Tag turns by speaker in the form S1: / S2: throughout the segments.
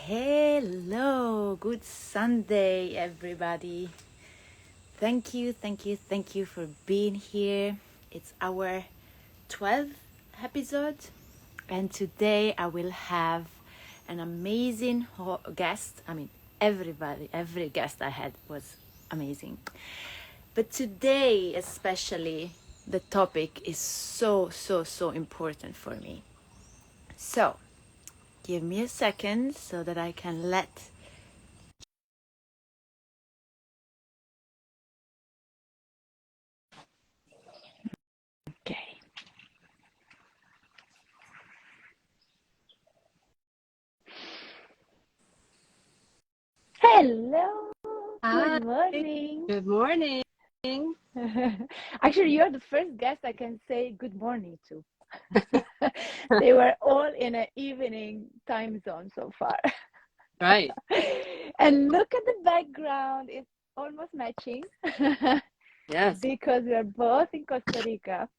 S1: Hello, good Sunday, everybody. Thank you for being here. It's our 12th episode, and today I will have an amazing guest. Every guest I had was amazing. But today, especially, the topic is so important for me. So, give me a second so that I can let. Okay. Hello.
S2: Hi,
S1: Good morning.
S2: good morning.
S1: Actually, you're the first guest I can say good morning to. They were all in an evening time zone so far.
S2: Right.
S1: And look at the background, it's almost matching
S2: Yes.
S1: because we are both in Costa Rica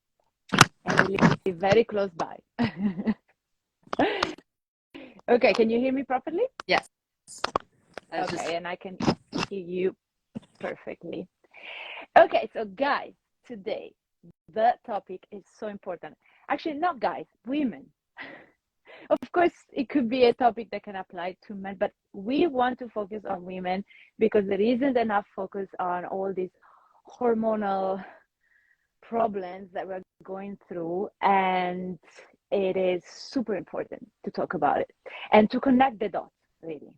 S1: and we live very close by. Okay, can you hear me properly?
S2: Yes.
S1: Okay, and I can hear you perfectly. Okay, so guys, today the topic is so important. Actually, not guys, women. Of course, it could be a topic that can apply to men, but we want to focus on women because there isn't enough focus on all these hormonal problems that we're going through, and it is super important to talk about it and to connect the dots, really,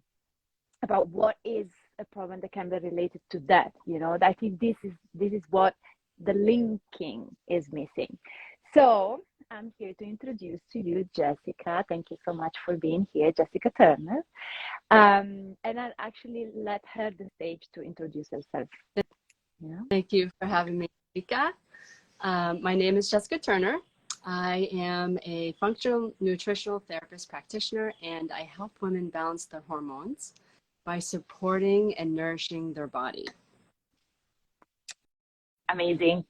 S1: about what is a problem that can be related to that. I think this is what the linking is missing. So I'm here to introduce to you Jessica. Thank you so much for being here, Jessica Turner. And I'll actually let her the stage to introduce herself.
S2: Thank you for having me, Enrica. My name is Jessica Turner. I am a functional nutritional therapist practitioner, and I help women balance their hormones by supporting and nourishing their body.
S1: Amazing.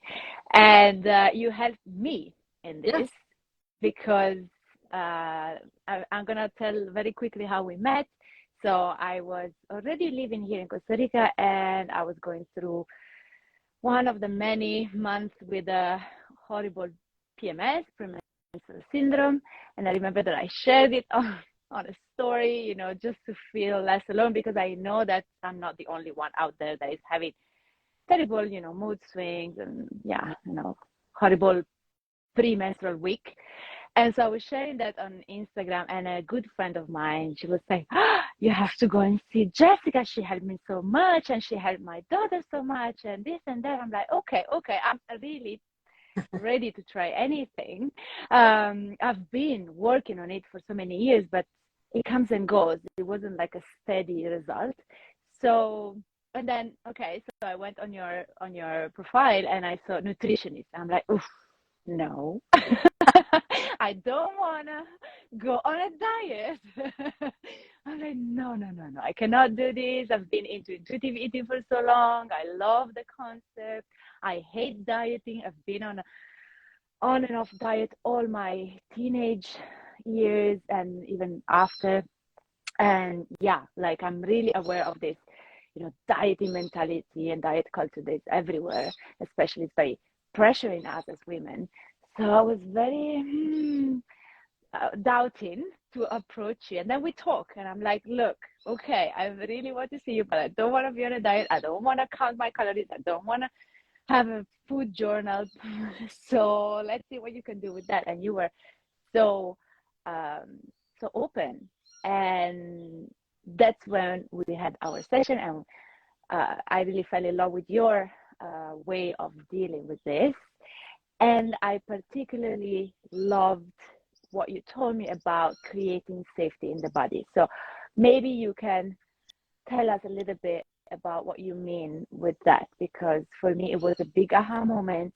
S1: And you helped me in this
S2: Yes.
S1: because I'm going to tell very quickly how we met. So I was already living here in Costa Rica, and I was going through one of the many months with a horrible PMS, premenstrual syndrome. And I remember that I shared it on a story, just to feel less alone, because I know that I'm not the only one out there that is having terrible, mood swings and horrible premenstrual week. And so I was sharing that on Instagram, and a good friend of mine, she was saying, you have to go and see Jessica. She helped me so much, and she helped my daughter so much, and this and that. I'm like, okay, I'm really ready to try anything. I've been working on it for so many years, but it comes and goes. It wasn't like a steady result. So, and then, okay, so I went on your profile and I saw nutritionist. I'm like, oof, no. I don't want to go on a diet. I'm like, no. I cannot do this. I've been into intuitive eating for so long. I love the concept. I hate dieting. I've been on and off diet all my teenage years and even after. And yeah, like I'm really aware of this, dieting mentality and diet culture that's everywhere, especially it's very pressuring us as women. So I was very doubting to approach you. And then we talk, and I'm like, look, okay, I really want to see you, but I don't want to be on a diet. I don't want to count my calories. I don't want to have a food journal. So let's see what you can do with that. And you were so so open, and that's when we had our session, and I really fell in love with your way of dealing with this. And I particularly loved what you told me about creating safety in the body. So maybe you can tell us a little bit about what you mean with that, because for me it was a big aha moment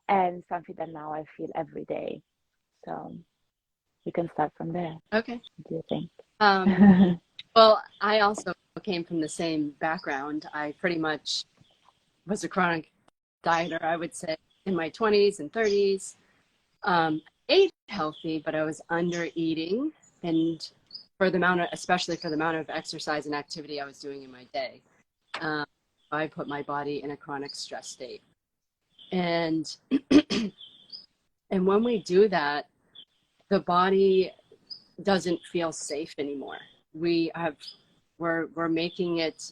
S1: and something that now I feel every day. So we can start from there.
S2: Okay.
S1: What do you think?
S2: Well, I also came from the same background. I pretty much was a chronic dieter, I would say, in my 20s and 30s. Ate healthy, but I was under eating, and for the amount of, especially for the amount of exercise and activity I was doing in my day. I put my body in a chronic stress state. And and when we do that, the body doesn't feel safe anymore. We're making it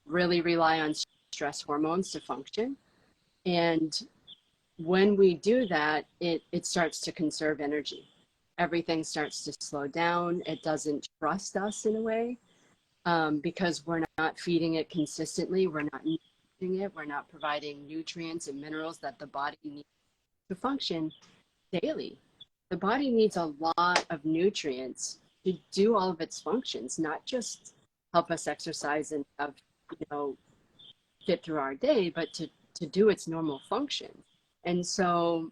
S2: really rely on stress hormones to function. And when we do that, it starts to conserve energy. Everything starts to slow down. It doesn't trust us in a way, because we're not feeding it consistently. We're not nutriting it. We're not providing nutrients and minerals that the body needs to function daily. The body needs a lot of nutrients to do all of its functions, not just help us exercise and have, get through our day, but to do its normal function. And so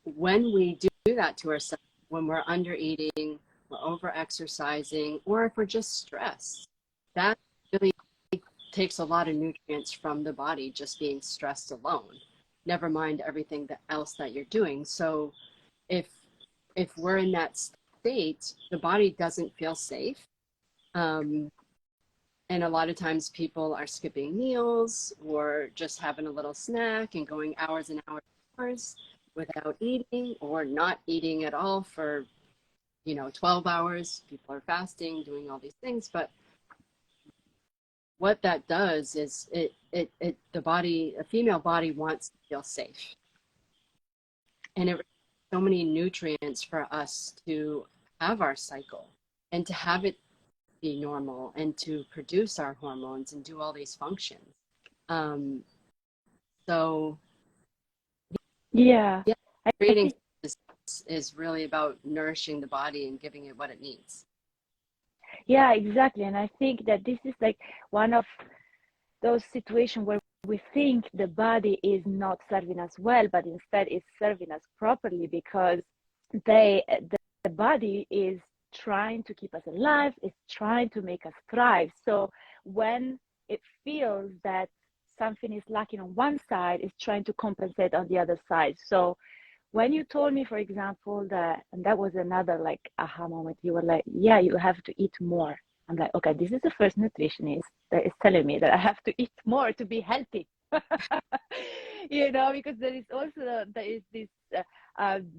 S2: when we do that to ourselves, when we're under eating, we're over exercising, or if we're just stressed, that really takes a lot of nutrients from the body just being stressed alone, never mind everything else that you're doing. So if we're in that state, the body doesn't feel safe. And a lot of times people are skipping meals or just having a little snack and going hours and hours without eating, or not eating at all for 12 hours. People are fasting, doing all these things. But what that does is the body, a female body, wants to feel safe. And it so many nutrients for us to have our cycle and to have it be normal and to produce our hormones and do all these functions. So
S1: Yeah,
S2: creating is really about nourishing the body and giving it what it needs.
S1: yeah, exactly. And I think that this is like one of those situations where we think the body is not serving us well, but instead it's serving us properly, because the body is trying to keep us alive, it's trying to make us thrive. So when it feels that something is lacking on one side, it's trying to compensate on the other side. So when you told me, for example, that, and that was another like aha moment, you were like, yeah, you have to eat more. I'm like, okay, this is the first nutritionist that is telling me that I have to eat more to be healthy. Because there is this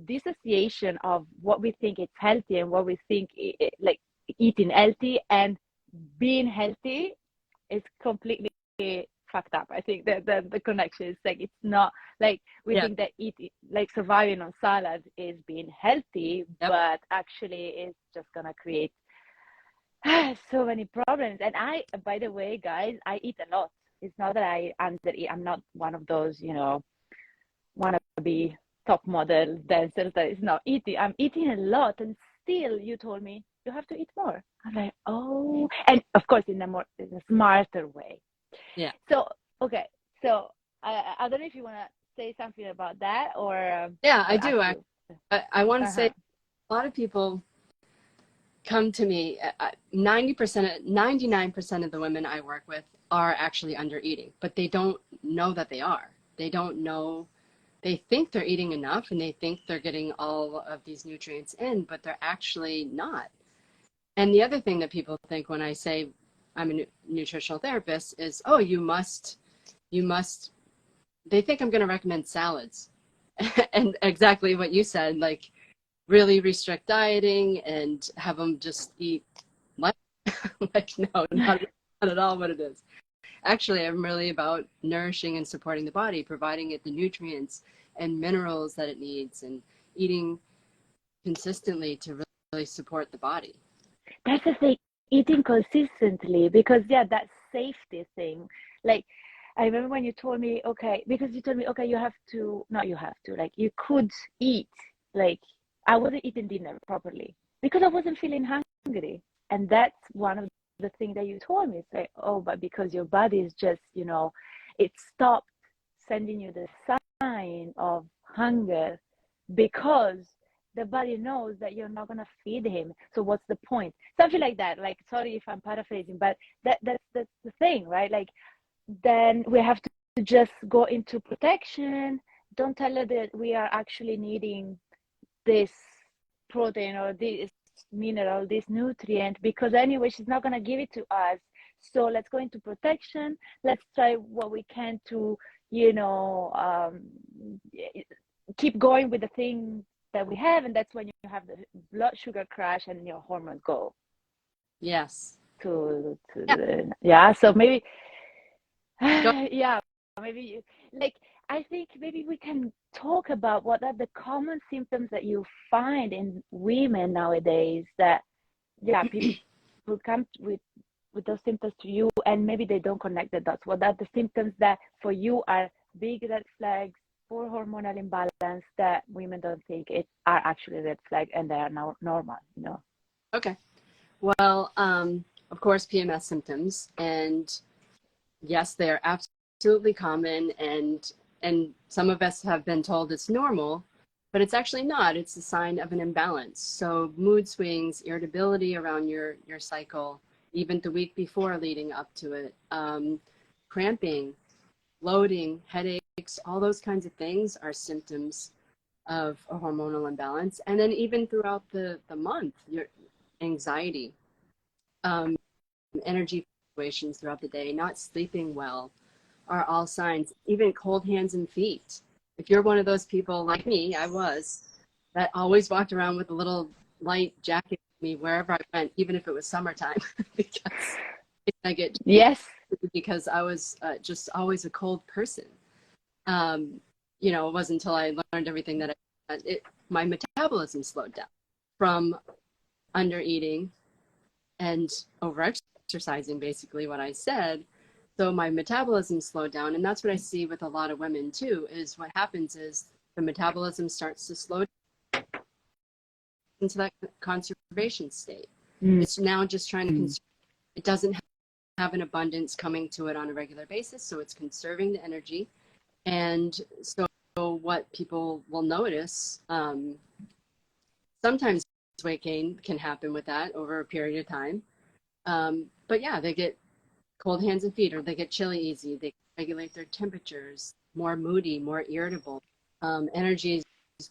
S1: dissociation of what we think is healthy and what we think like eating healthy and being healthy is completely fucked up. I think that the connection is like, it's not like we think that eating, like surviving on salad, is being healthy, but actually it's just gonna create so many problems. And by the way, guys, I eat a lot. It's not that I undereat. I'm not one of those, want to be top model dancers that is not eating. I'm eating a lot, and still you told me you have to eat more. I'm like, oh, and of course in a smarter way.
S2: Yeah.
S1: So okay, so I don't know if you want to say something about that, or
S2: yeah, I do. I want to say a lot of people come to me. 99% of the women I work with are actually under eating, but they don't know that they are. They don't know. They think they're eating enough and they think they're getting all of these nutrients in, but they're actually not. And the other thing that people think when I say I'm a nutritional therapist is, oh, you must, they think I'm going to recommend salads. And exactly what you said, like really restrict dieting and have them just eat like, no, not at all what it is. Actually, I'm really about nourishing and supporting the body, providing it the nutrients and minerals that it needs, and eating consistently to really support the body.
S1: That's the thing, eating consistently, because that safety thing. Like, I remember when you told me, okay, because you told me, okay, like you could eat, like I wasn't eating dinner properly because I wasn't feeling hungry. And that's one of the things that you told me. It's like, oh, but because your body is just, it stopped sending you the sign of hunger, because the body knows that you're not going to feed him. So what's the point? Something like that. Like, sorry if I'm paraphrasing, but that's the thing, right? Like, then we have to just go into protection. Don't tell her that we are actually needing this protein or this mineral, this nutrient, because anyway, she's not going to give it to us. So let's go into protection. Let's try what we can to, keep going with the thing that we have. And that's when you have the blood sugar crash and your hormones go.
S2: Yes.
S1: Yeah. So maybe, yeah, maybe like, I think maybe we can talk about what are the common symptoms that you find in women nowadays that, yeah, people come with those symptoms to you and maybe they don't connect the dots. What are the symptoms that for you are big red flags for hormonal imbalance that women don't think it are actually red flag and they are now normal,
S2: Okay. Well, of course, PMS symptoms, and yes, they are absolutely common, and some of us have been told it's normal, but it's actually not. It's a sign of an imbalance. So mood swings, irritability around your cycle, even the week before leading up to it, cramping, bloating, headaches, all those kinds of things are symptoms of a hormonal imbalance. And then even throughout the month, your anxiety, energy fluctuations throughout the day, not sleeping well, are all signs. Even cold hands and feet. If you're one of those people like me, I was, that always walked around with a little light jacket with me wherever I went, even if it was summertime, because I get
S1: yes,
S2: because I was just always a cold person. It wasn't until I learned everything that my metabolism slowed down from under eating and over exercising, basically what I said. So my metabolism slowed down, and that's what I see with a lot of women too, is what happens is the metabolism starts to slow down into that conservation state. It's now just trying to conserve. It doesn't have an abundance coming to it on a regular basis, so it's conserving the energy. And so what people will notice, sometimes weight gain can happen with that over a period of time. But yeah, they get cold hands and feet, or they get chilly easy. They regulate their temperatures, more moody, more irritable, energy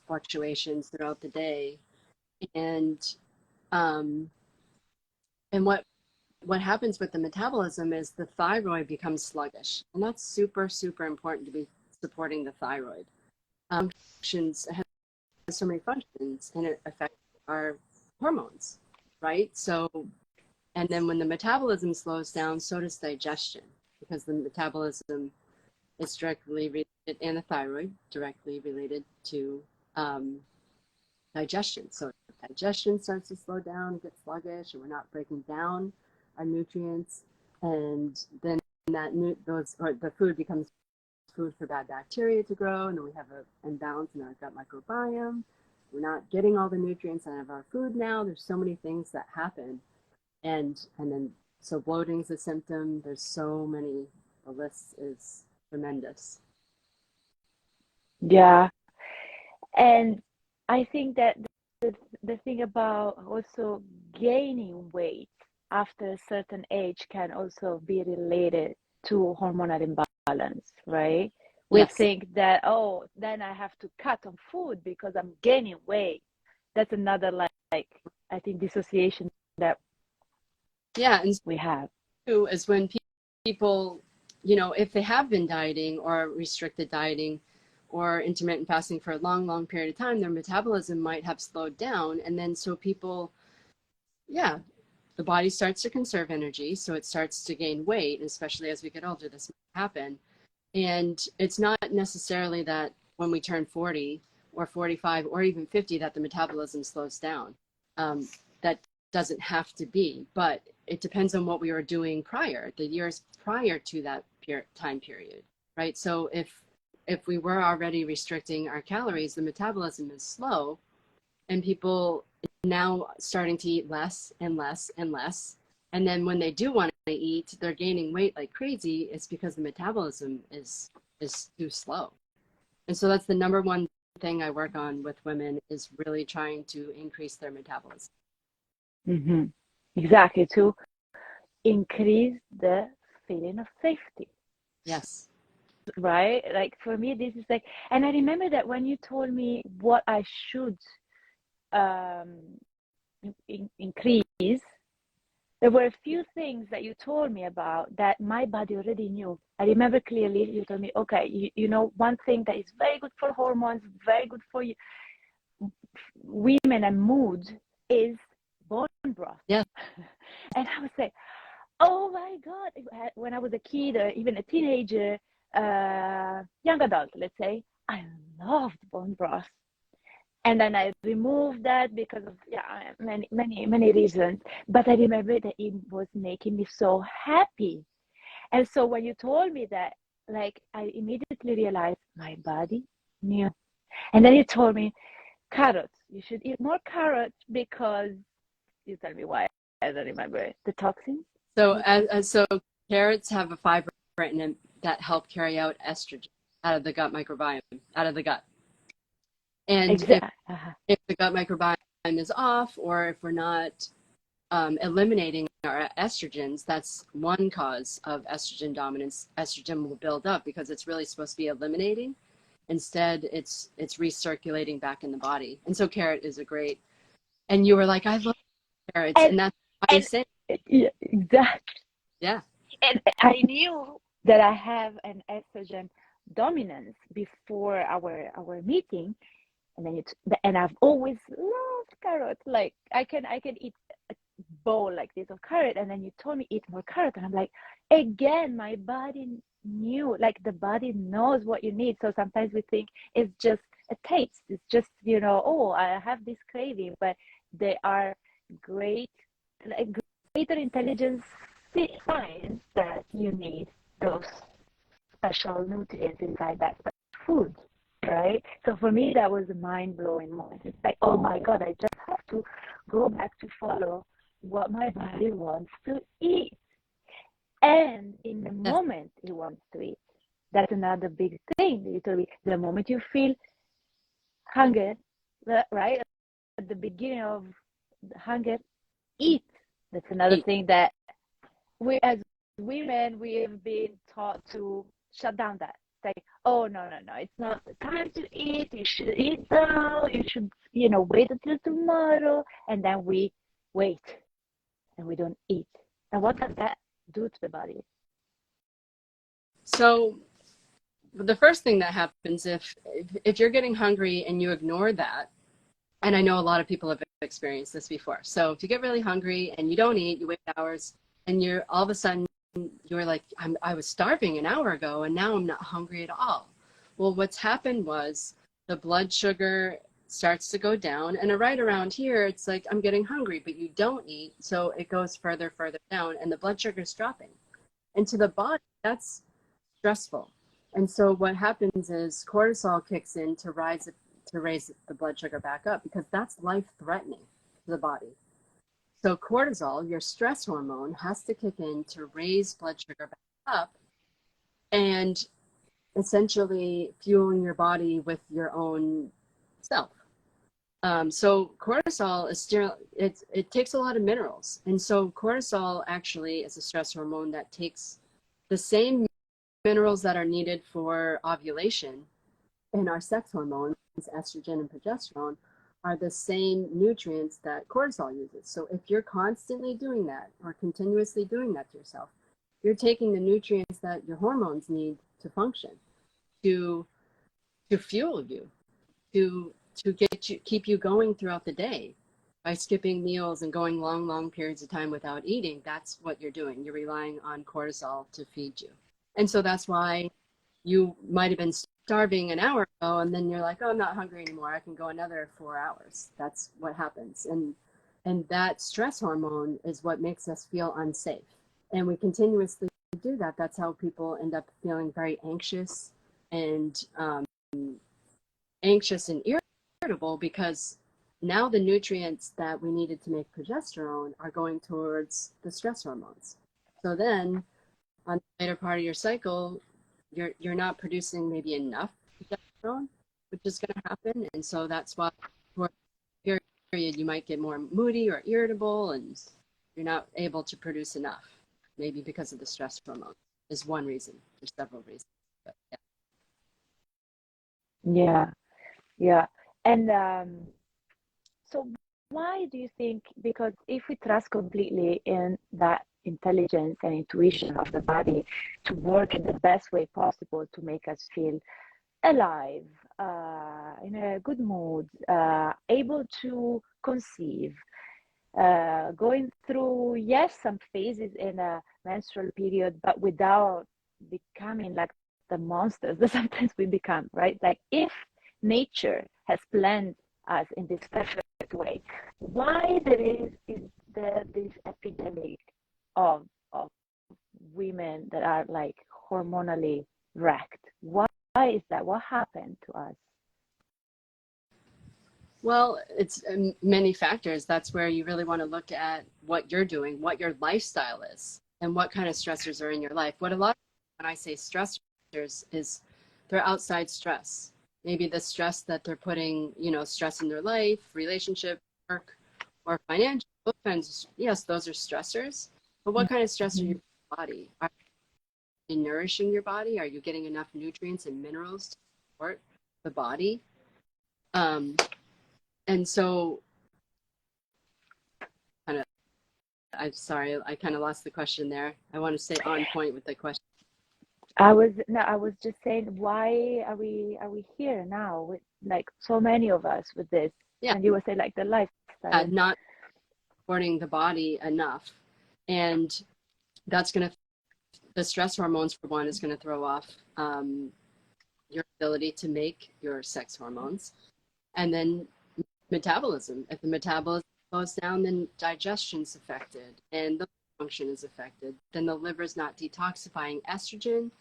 S2: fluctuations throughout the day. And what happens with the metabolism is the thyroid becomes sluggish. And that's super, super important to be supporting the thyroid. Functions has so many functions, and it affects our hormones, right? So, and then when the metabolism slows down, so does digestion, because the metabolism is directly related, and the thyroid directly related to digestion. So if digestion starts to slow down, get sluggish, and we're not breaking down our nutrients, and then the food becomes food for bad bacteria to grow, and then we have an imbalance in our gut microbiome. We're not getting all the nutrients out of our food now. There's so many things that happen. And then, so bloating is a symptom. There's so many, the list is tremendous.
S1: Yeah. And I think that the thing about also gaining weight after a certain age can also be related to hormonal imbalance, right? We
S2: Yes.
S1: think that, oh, then I have to cut on food because I'm gaining weight. That's another like I think dissociation that
S2: and
S1: we have.
S2: too is when people, if they have been dieting or restricted dieting or intermittent fasting for a long, long period of time, their metabolism might have slowed down. And then so people, the body starts to conserve energy. So it starts to gain weight, especially as we get older, this might happen. And it's not necessarily that when we turn 40 or 45 or even 50 that the metabolism slows down. That doesn't have to be, but it depends on what we were doing prior, the years prior to that time period, right? So if we were already restricting our calories, the metabolism is slow, and people now starting to eat less and less and less. And then when they do want to eat, they're gaining weight like crazy. It's because the metabolism is too slow. And so that's the number one thing I work on with women, is really trying to increase their metabolism.
S1: Mm-hmm. Exactly, to increase the feeling of safety.
S2: Yes.
S1: Right? Like for me, this is like, and I remember that when you told me what I should increase, there were a few things that you told me about that my body already knew. I remember clearly you told me, okay, you know, one thing that is very good for hormones, very good for you, women and mood is bone broth.
S2: Yeah.
S1: And I was like, oh my God. When I was a kid, or even a teenager, young adult, let's say, I loved bone broth. And then I removed that because of many reasons. But I remember that it was making me so happy. And so when you told me that, like, I immediately realized my body knew. And then you told me carrots. You should eat more carrots because you tell me why. I don't remember the toxins.
S2: So carrots have a fiber in them that help carry out estrogen out of the gut microbiome, out of the gut. And if the gut microbiome is off, or if we're not eliminating our estrogens, that's one cause of estrogen dominance. Estrogen will build up because it's really supposed to be eliminating. Instead, it's recirculating back in the body. And so carrot is a great, and you were like, I love carrots, and that's why I say.
S1: Yeah, exactly.
S2: Yeah.
S1: And I knew that I have an estrogen dominance before our meeting, and then and I've always loved carrots. Like I can eat a bowl like this of carrot, and then you told me eat more carrot, and I'm like, again, my body knew. Like the body knows what you need. So sometimes we think it's just a taste. It's just, you know, oh, I have this craving, but they are great, like greater intelligence signs that you need those special nutrients inside that food, right? So for me, that was a mind-blowing moment. It's like, oh my God, I just have to go back to follow what my body wants to eat. And in the moment it wants to eat. That's another big thing. Literally, the moment you feel hunger, right? At the beginning of the hunger, eat. That's another thing that we as women, we have been taught to shut down that. Say, oh, no, it's not the time to eat. You should eat now. You should, you know, wait until tomorrow. And then we wait and we don't eat. And what does that do to the body?
S2: So the first thing that happens if you're getting hungry and you ignore that, and I know a lot of people have experienced this before. So if you get really hungry and you don't eat, you wait hours, and you're all of a sudden you're like, I was starving an hour ago and now I'm not hungry at all. Well, what's happened was the blood sugar starts to go down, and right around here it's like I'm getting hungry, but you don't eat, so it goes further down, and the blood sugar is dropping. And to the body, that's stressful. And so what happens is cortisol kicks in to raise the blood sugar back up, because that's life-threatening to the body. So cortisol, your stress hormone, has to kick in to raise blood sugar back up and essentially fueling your body with your own self. So cortisol is still, it takes a lot of minerals. And so cortisol actually is a stress hormone that takes the same minerals that are needed for ovulation, and our sex hormones, estrogen and progesterone, are the same nutrients that cortisol uses. So if you're constantly doing that or continuously doing that to yourself, you're taking the nutrients that your hormones need to function, to fuel you, to keep you going throughout the day. By skipping meals and going long periods of time without eating, that's what you're doing. You're relying on cortisol to feed you. And so that's why you might have been starving an hour ago, and then you're like, oh, I'm not hungry anymore. I can go another 4 hours. That's what happens. And that stress hormone is what makes us feel unsafe. And we continuously do that. That's how people end up feeling very anxious and irritable, because now the nutrients that we needed to make progesterone are going towards the stress hormones. So then on the later part of your cycle, you're not producing maybe enough progesterone, which is going to happen. And so that's why for a period you might get more moody or irritable, and you're not able to produce enough, maybe because of the stress hormone is one reason. There's several reasons. But
S1: Yeah. And so why do you think? Because if we trust completely in that intelligence and intuition of the body to work in the best way possible to make us feel alive, in a good mood, able to conceive, going through, yes, some phases in a menstrual period, but without becoming like the monsters that sometimes we become, right? Like if nature has planned us in this perfect way, why is there this epidemic of women that are like hormonally wrecked? Why is that? What happened to us?
S2: Well, it's many factors. That's where you really want to look at what you're doing, what your lifestyle is, and what kind of stressors are in your life. What a lot of, when I say stressors is they're outside stress. Maybe the stress that they're putting, stress in their life, relationship, work, or financial. Those kinds, yes, those are stressors. But what kind of stress are
S1: Mhm.
S2: your body? Are you nourishing your body? Are you getting enough nutrients and minerals to support the body? Um, and so kind of I'm sorry, I kind of lost the question there. I want to stay on point with the question.
S1: I was just saying, why are we here now with like so many of us with this?
S2: Yeah,
S1: And you were saying like the lifestyle.
S2: not supporting the body enough. And that's going to, the stress hormones, for one, is going to throw off your ability to make your sex hormones. And then metabolism. If the metabolism slows down, then digestion's affected and the function is affected. Then the liver's not detoxifying estrogen,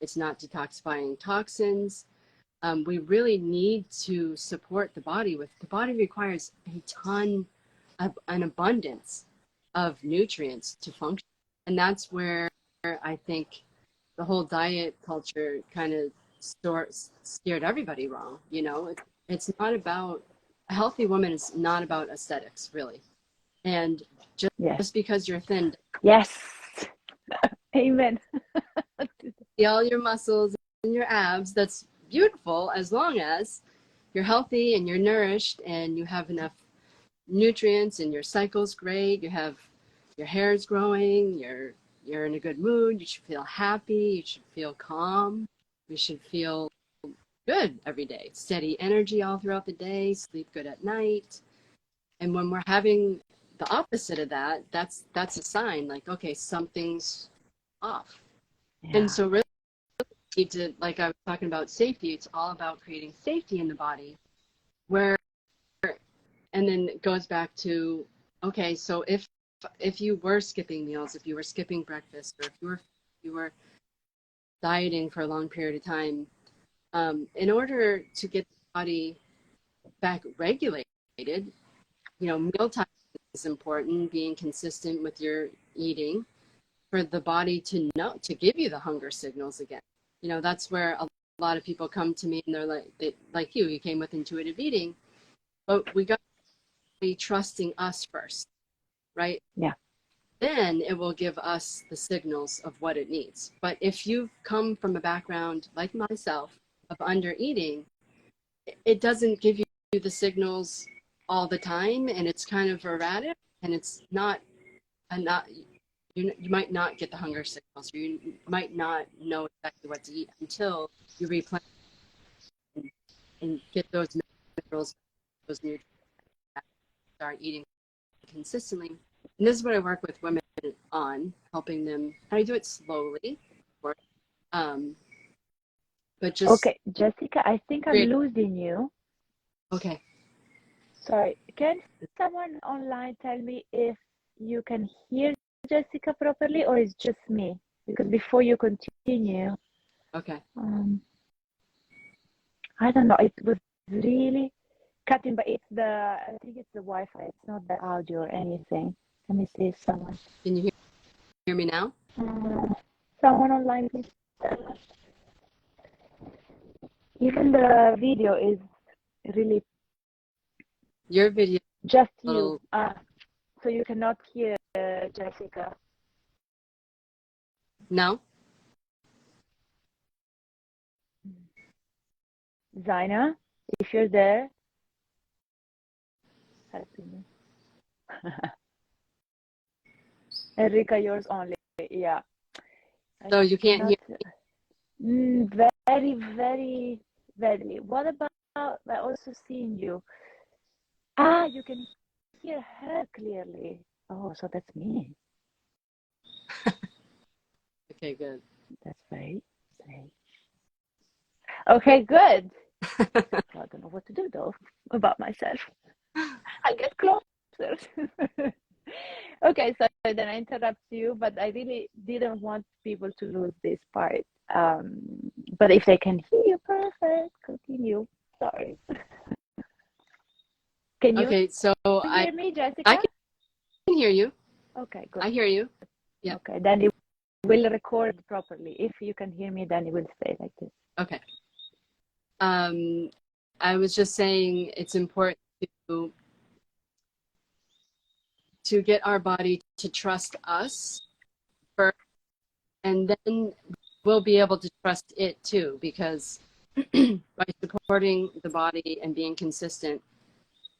S2: it's not detoxifying toxins. We really need to support the body with, the body requires a ton of an abundance of nutrients to function. And that's where I think the whole diet culture kind of steered everybody wrong. It's not about, a healthy woman is not about aesthetics, really. And
S1: Yes.
S2: just because you're thin,
S1: Yes. Amen.
S2: see all your muscles and your abs, that's beautiful as long as you're healthy and you're nourished and you have enough nutrients and your cycle's great, you have your hair's growing, you're in a good mood, you should feel happy, you should feel calm, you should feel good every day, steady energy all throughout the day, sleep good at night. And when we're having the opposite of that, that's a sign like, okay, something's off. And
S1: Yeah.
S2: so really need to, like I was talking about safety, it's all about creating safety in the body, where, and then it goes back to, okay, so if you were skipping meals, if you were skipping breakfast, or if you were dieting for a long period of time, in order to get the body back regulated, mealtime is important, being consistent with your eating for the body to know, to give you the hunger signals again. That's where a lot of people come to me and they're like, like you came with intuitive eating, but we got to be trusting us first, right?
S1: Yeah.
S2: Then it will give us the signals of what it needs. But if you've come from a background like myself of under eating, it doesn't give you the signals all the time, and it's kind of erratic, and it's not, and not, you might not get the hunger signals, or you might not know exactly what to eat until you replenish and get those minerals, those nutrients, start eating consistently. And this is what I work with women on, helping them. And I do it slowly, um, but just
S1: Okay, Jessica, I think I'm
S2: create.
S1: losing you.
S2: Okay,
S1: Sorry. Can someone online tell me if you can hear Jessica properly or it's just me? Because before you continue,
S2: okay.
S1: um, I don't know. It was really cutting, but I think it's the Wi-Fi. It's not the audio or anything. Let me see if someone.
S2: Can you hear me now?
S1: Uh, someone online, please tell us. Even the video is really
S2: Your video is
S1: just
S2: a
S1: you.
S2: little.
S1: So you cannot hear Jessica.
S2: No?
S1: Zaina, if you're there, help me. Enrica, yours only. Yeah.
S2: So you can't hear.
S1: Very, very badly. What about I also seeing you? Ah, you can hear her clearly. Oh, so that's me.
S2: Okay, good.
S1: That's very strange. Okay, good. I don't know what to do though about myself. I'll get closer. Okay, so then I interrupt you, but I really didn't want people to lose this part. But if they can hear you, perfect. Continue. Sorry. Can you
S2: Okay, so
S1: hear me,
S2: I
S1: Jessica?
S2: can hear you.
S1: Okay, good.
S2: I hear you. Yeah.
S1: Okay, then it will record properly. If you can hear me, then it will stay like this.
S2: Okay. I was just saying it's important to get our body to trust us first, and then we'll be able to trust it too, because by supporting the body and being consistent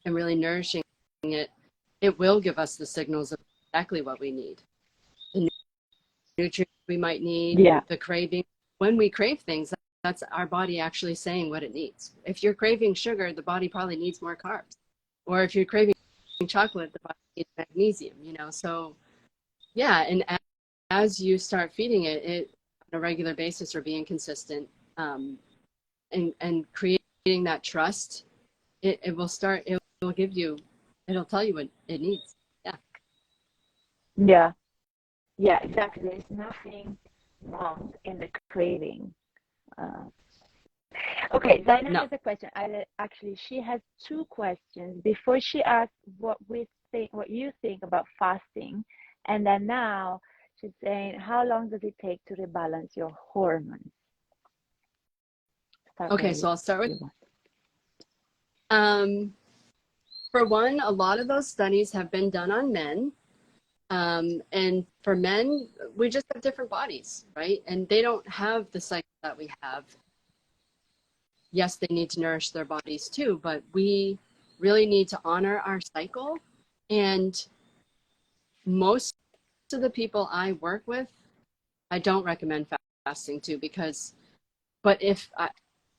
S2: and really nourishing it, it will give us the signals of exactly what we need. The nutrients we might need,
S1: Yeah.
S2: the craving. When we crave things, that's our body actually saying what it needs. If you're craving sugar, the body probably needs more carbs. Or if you're craving chocolate, the body needs magnesium, So yeah, and as you start feeding it on a regular basis or being consistent, and creating that trust, it will start, it will give you, it'll tell you what it needs. Yeah.
S1: Yeah. Yeah, exactly. There's nothing wrong in the craving. Uh, okay, Dinah
S2: No.
S1: has a question. Actually, she has two questions. Before she asks what you think about fasting, and then now she's saying, how long does it take to rebalance your hormones?
S2: Okay, so I'll start with, for one, a lot of those studies have been done on men. And for men, we just have different bodies, right? And they don't have the cycle that we have. Yes, they need to nourish their bodies too, but we really need to honor our cycle. And most of the people I work with, I don't recommend fasting to, but if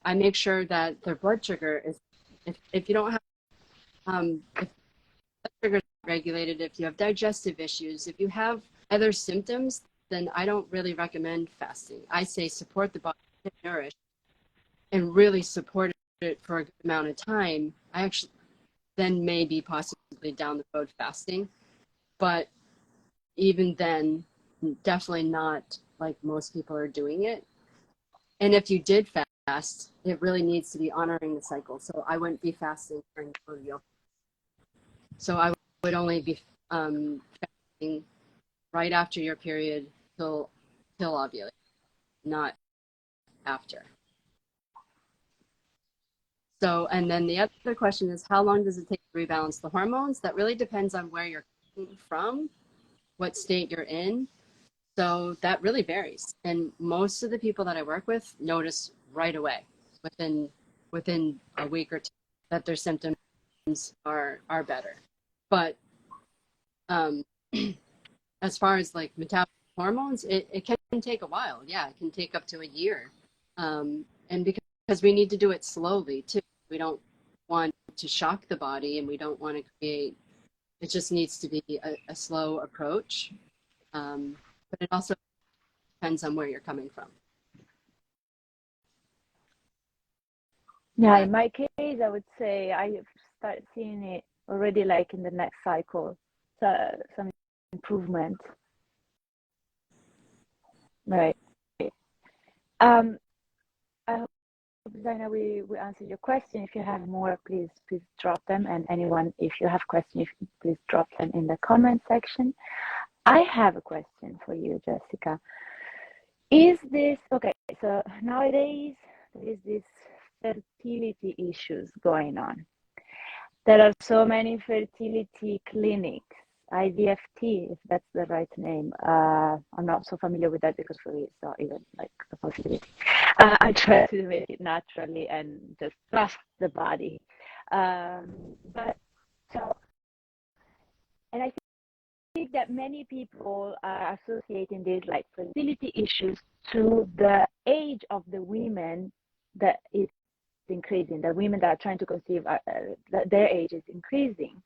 S2: I make sure that their blood sugar is, if you don't have, if blood sugar is regulated, if you have digestive issues, if you have other symptoms, then I don't really recommend fasting. I say support the body to nourish and really support it for a good amount of time. I actually then maybe possibly down the road fasting, but even then, definitely not like most people are doing it. And if you did fast, it really needs to be honoring the cycle. So I wouldn't be fasting during the luteal. So I would only be fasting right after your period till ovulate, not after. So, and then the other question is, how long does it take to rebalance the hormones? That really depends on where you're coming from, what state you're in. So that really varies. And most of the people that I work with notice right away, within a week or two, that their symptoms are better. But as far as like metabolic hormones, it can take a while. Yeah, it can take up to a year. And because we need to do it slowly too. We don't want to shock the body, and we don't want to create, it just needs to be a slow approach. But it also depends on where you're coming from.
S1: Yeah, in my case, I would say I start seeing it already like in the next cycle, so some improvement. Right. I hope, Zaina, we answered your question. If you have more, please drop them. And anyone, if you have questions, please drop them in the comment section. I have a question for you, Jessica. Is this okay? So nowadays there is this fertility issues going on. There are so many fertility clinics, IVFT, if that's the right name. I'm not so familiar with that because for me it's not even like a possibility. I try to make it naturally and just trust the body. But so And I think that many people are associating these like fertility issues to the age of the women that is increasing. The women that are trying to conceive, their age is increasing.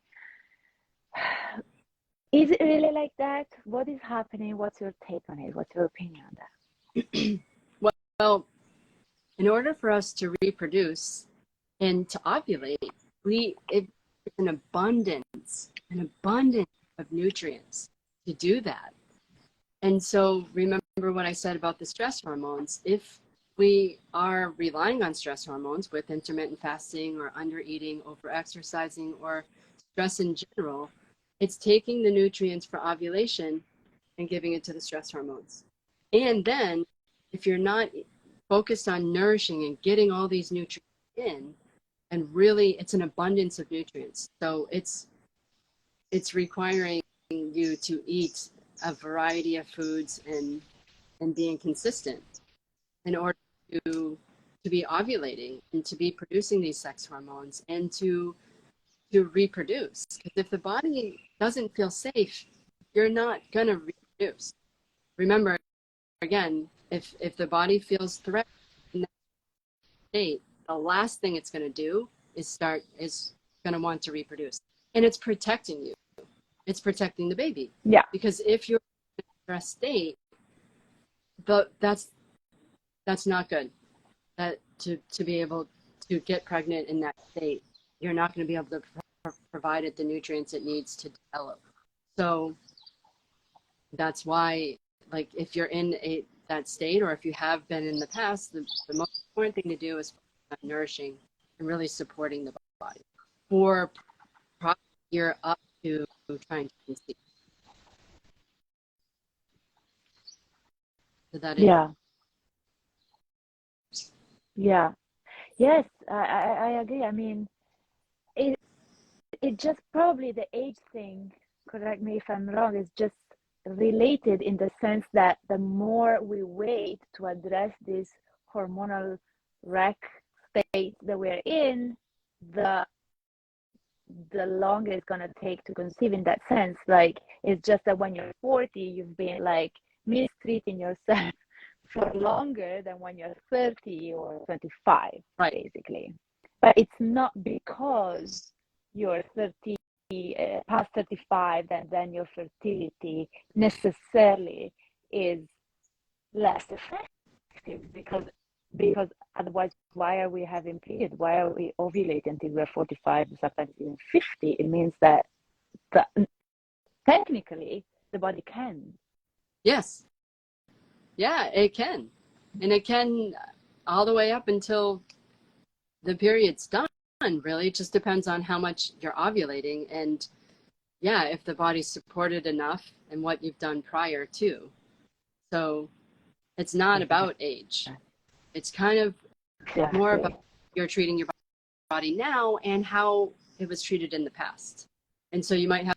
S1: Is it really like that? What is happening? What's your take on it? What's your opinion on that?
S2: Well, in order for us to reproduce and to ovulate, it's an abundance of nutrients to do that. And so remember what I said about the stress hormones. If we are relying on stress hormones with intermittent fasting or under eating, over exercising, or stress in general, it's taking the nutrients for ovulation and giving it to the stress hormones. And then if you're not focused on nourishing and getting all these nutrients in, and really it's an abundance of nutrients. So it's requiring you to eat a variety of foods and being consistent in order to be ovulating and to be producing these sex hormones and to reproduce. Because if the body doesn't feel safe, you're not going to reproduce. Remember, again, if the body feels threatened in that state, the last thing it's going to do is going to want to reproduce. And it's protecting you. It's protecting the baby.
S1: Yeah.
S2: Because if you're in a stress state, that's not good. That to be able to get pregnant in that state, you're not going to be able to provide it the nutrients it needs to develop. So that's why, like, if you're in that state, or if you have been in the past, the most important thing to do is nourishing and really supporting the body for probably a year up to trying to conceive. So that
S1: Yeah. Yeah. Yes, I agree. I mean, it just probably the age thing, correct me if I'm wrong, is just related in the sense that the more we wait to address this hormonal wreck state that we're in, the longer it's going to take to conceive in that sense. Like, it's just that when you're 40, you've been like mistreating yourself for longer than when you're 30 or 25,
S2: right.
S1: basically. But it's not because you're 30, past 35, then your fertility necessarily is less effective, because otherwise, why are we having periods? Why are we ovulating until we're 45, sometimes even 50? It means that technically the body can.
S2: Yes. Yeah, it can. And it can all the way up until the period's done, really. It just depends on how much you're ovulating. And yeah, if the body's supported enough and what you've done prior to. So it's not about age. It's kind of more about you're treating your body now and how it was treated in the past. And so you might have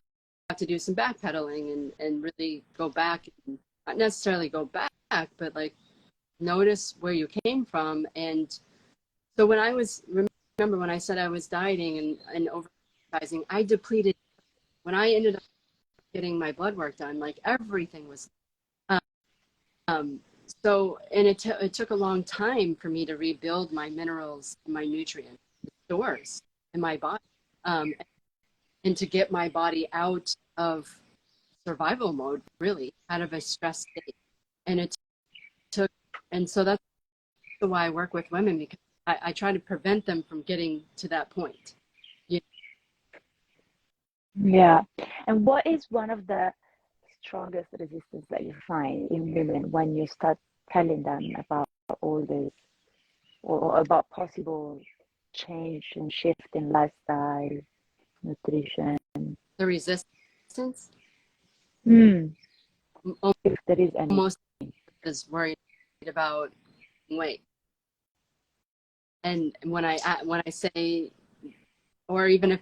S2: to do some backpedaling and really go back, and not necessarily go back, but like notice where you came from. And so remember when I said I was dieting and over-exercising, I depleted. When I ended up getting my blood work done, like everything was so, and it took a long time for me to rebuild my minerals and my nutrient stores in my body, and to get my body out of survival mode, really, out of a stress state. And it took, and so that's why I work with women, because I try to prevent them from getting to that point.
S1: Yeah. And what is one of the strongest resistance that you find in women when you start telling them about all this, or about possible change and shift in lifestyle, nutrition?
S2: The resistance?
S1: If there is any.
S2: Almost is worried about weight. And when I say, or even if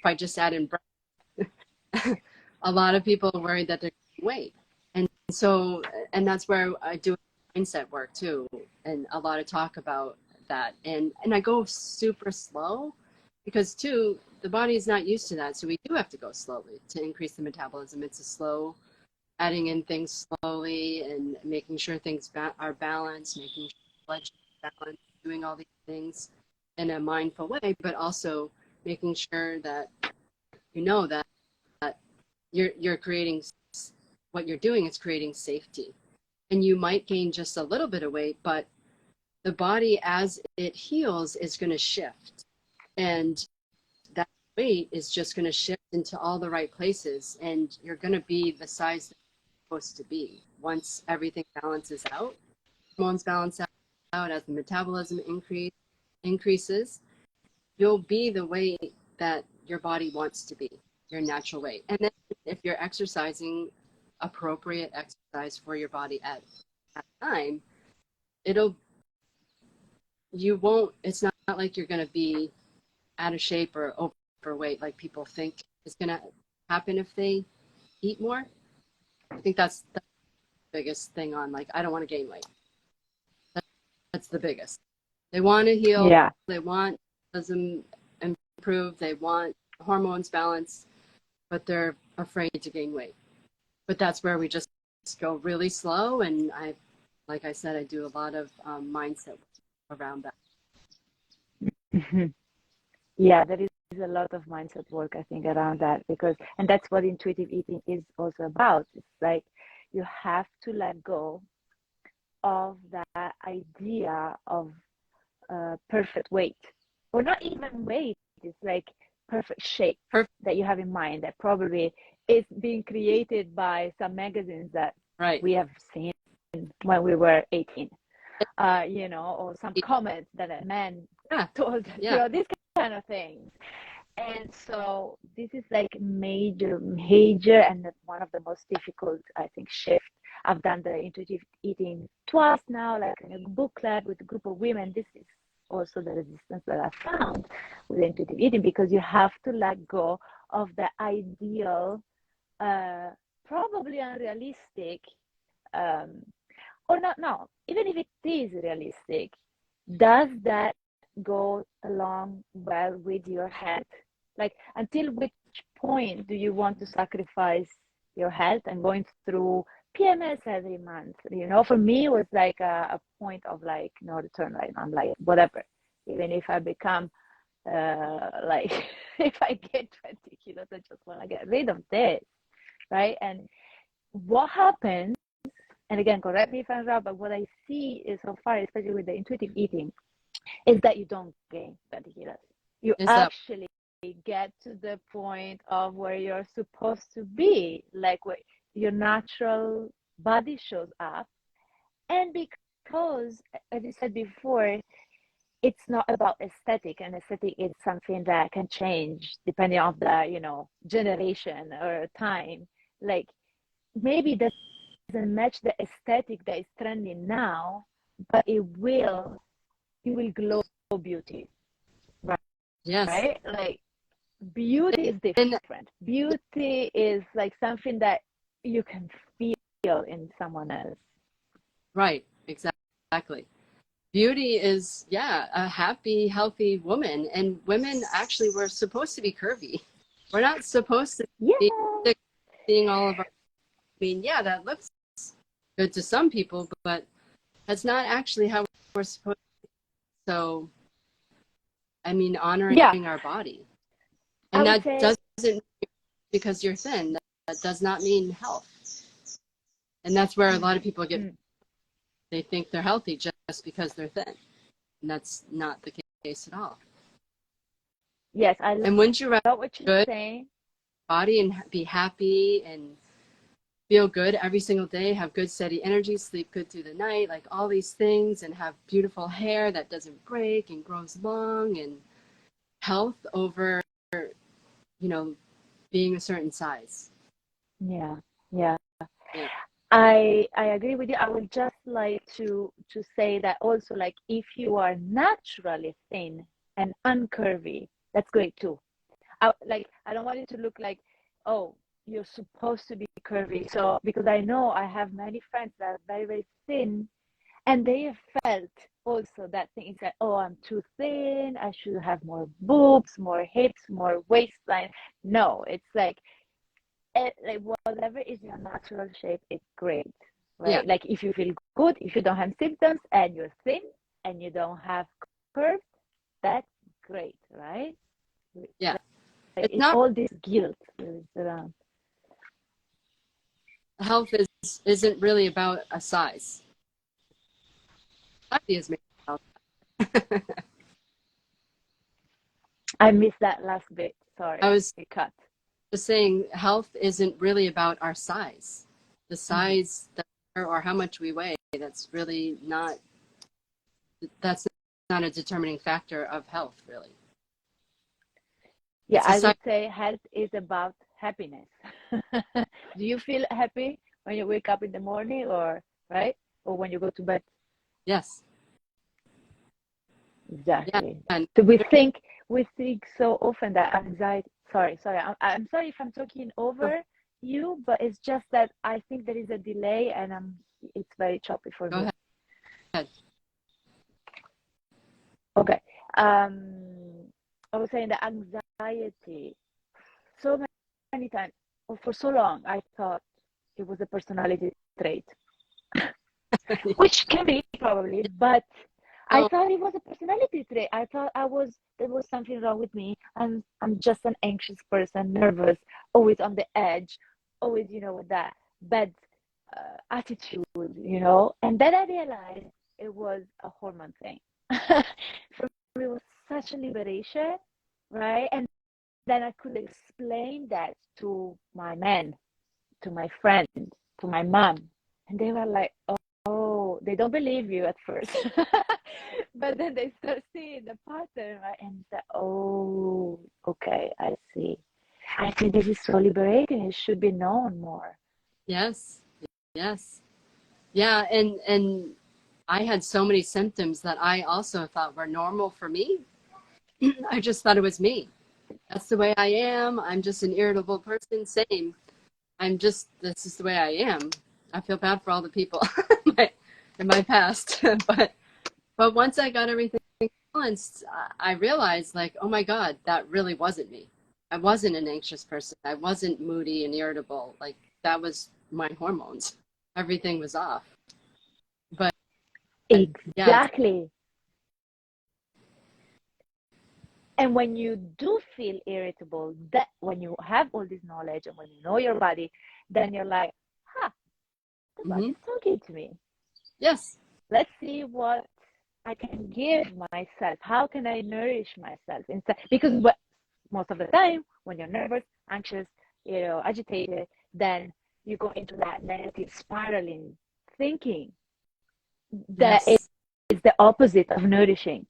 S2: I just add in breast, a lot of people are worried that they're gaining weight. And so, and that's where I do mindset work too, and a lot of talk about that. And I go super slow, because too, the body is not used to that. So we do have to go slowly to increase the metabolism. It's a slow adding in things slowly and making sure things are balanced, making sure blood sugar is balanced, doing all these things in a mindful way, but also making sure that you know that you're creating, what you're doing is creating safety. And you might gain just a little bit of weight, but the body, as it heals, is going to shift. And that weight is just going to shift into all the right places. And you're going to be the size that you're supposed to be once everything balances out. Hormones balance out as the metabolism increases. You'll be the weight that your body wants to be, your natural weight. And then if you're exercising appropriate exercise for your body at that time, it's not like you're going to be out of shape or overweight like people think is going to happen if they eat more. I think that's the biggest thing on, like, I don't want to gain weight. That's the biggest. They want to heal.
S1: Yeah.
S2: They want metabolism improve. They want hormones balance, but they're afraid to gain weight. But that's where we just go really slow. And like I said, I do a lot of mindset around that.
S1: Yeah, there is a lot of mindset work, I think, around that, and that's what intuitive eating is also about. It's like you have to let go of that idea of perfect weight, or not even weight. It's like perfect shape that you have in mind that probably is being created by some magazines that we have seen when we were 18, or some comments that a man told, these kind of things. And so this is like major, and one of the most difficult, I think, shift. I've done the intuitive eating twice now, like in a book club with a group of women. This is also the resistance that I found with intuitive eating, because you have to let go of the ideal, probably unrealistic, or not. No, even if it is realistic, does that go along well with your health? Like, until which point do you want to sacrifice your health and going through PMS every month? For me, it was like a point of like no return. Right? I'm like, whatever, even if I become if I get 20 kilos, I just want to get rid of this, right? And what happens, and again, correct me if I'm wrong, but what I see is so far, especially with the intuitive eating, is that you don't gain 20 kilos. You actually get to the point of where you're supposed to be, like where your natural body shows up. And because, as you said before, it's not about aesthetic, and aesthetic is something that can change depending on the generation or time. Like, maybe that doesn't match the aesthetic that is trending now, but it will glow beauty, right?
S2: Yes.
S1: Right? Like, beauty is different. Beauty is like something that you can feel in someone else.
S2: Right, exactly. Beauty is, a happy, healthy woman. And women, actually, we're supposed to be curvy. We're not supposed to be seeing all of our, that looks good to some people, but that's not actually how we're supposed to be. So, honoring our body. And that doesn't mean because you're thin. That does not mean health. And that's where a lot of people they think they're healthy just because they're thin. And that's not the case at all.
S1: Yes,
S2: and wouldn't you rather
S1: what you're saying?
S2: Body and be happy and feel good every single day, have good steady energy, sleep good through the night, like all these things, and have beautiful hair that doesn't break and grows long, and health over, being a certain size.
S1: Yeah. I agree with you. I would just like to say that also, like, if you are naturally thin and uncurvy, that's great too. I don't want it to look like, oh, you're supposed to be curvy. So, because I know I have many friends that are very, very thin, And they felt also that thing is like, oh, I'm too thin, I should have more boobs, more hips, more waistline. No, it's like whatever is your natural shape, it's great,
S2: Yeah.
S1: right? Like if you feel good, if you don't have symptoms and you're thin and you don't have curves, that's great, right?
S2: Yeah. It's
S1: It's
S2: not
S1: all this guilt that is around.
S2: health isn't really about a size. Society is made of health.
S1: I missed that last bit. Sorry,
S2: I was
S1: it cut.
S2: just saying health isn't really about our size. The
S1: Mhm.
S2: size that, or how much we weigh, that's not a determining factor of health, really.
S1: Yeah, I would
S2: Society,
S1: say health is about happiness. Do you feel happy when you wake up in the morning or right? Or when you go to bed?
S2: yes. Yeah.
S1: Exactly.
S2: And
S1: So we think so often that anxiety, sorry. I'm sorry if I'm talking
S2: go,
S1: over you, but it's just that I think there is a delay and it's very choppy for
S2: go
S1: me.
S2: ahead.
S1: Okay. I was saying the anxiety. So many times, or for so long, I thought it was a personality trait, which can be probably, but I
S2: Oh,
S1: thought it was a personality trait. I thought there was something wrong with me. I'm just an anxious person, nervous, always on the edge, always, with that bad attitude, And then I realized it was a hormone thing. For me, it was such a liberation, right? And then I could explain that to my man, to my friend, to my mom, and they were like, "Oh, they don't believe you at first," but then they start seeing the pattern, right? And say, "Oh, okay, I see. I think this is so liberating. It should be known more."
S2: yes. Yes. Yeah. And I had so many symptoms that I also thought were normal for me. I just thought it was me. That's the way I am. I'm just an irritable person. Same. This is the way I am. I feel bad for all the people in my past. But once I got everything balanced, I realized like, oh my God, that really wasn't me. I wasn't an anxious person. I wasn't moody and irritable. Like that was my hormones. Everything was off. But yeah,
S1: Exactly. And when you do feel irritable, that when you have all this knowledge and when you know your body, then you're like, huh, the
S2: hmm
S1: body's talking to me.
S2: yes,
S1: Let's see what I can give myself. How can I nourish myself instead? Because most of the time, when you're nervous, anxious, agitated, then you go into that negative spiraling thinking that
S2: yes,
S1: is the opposite of nourishing.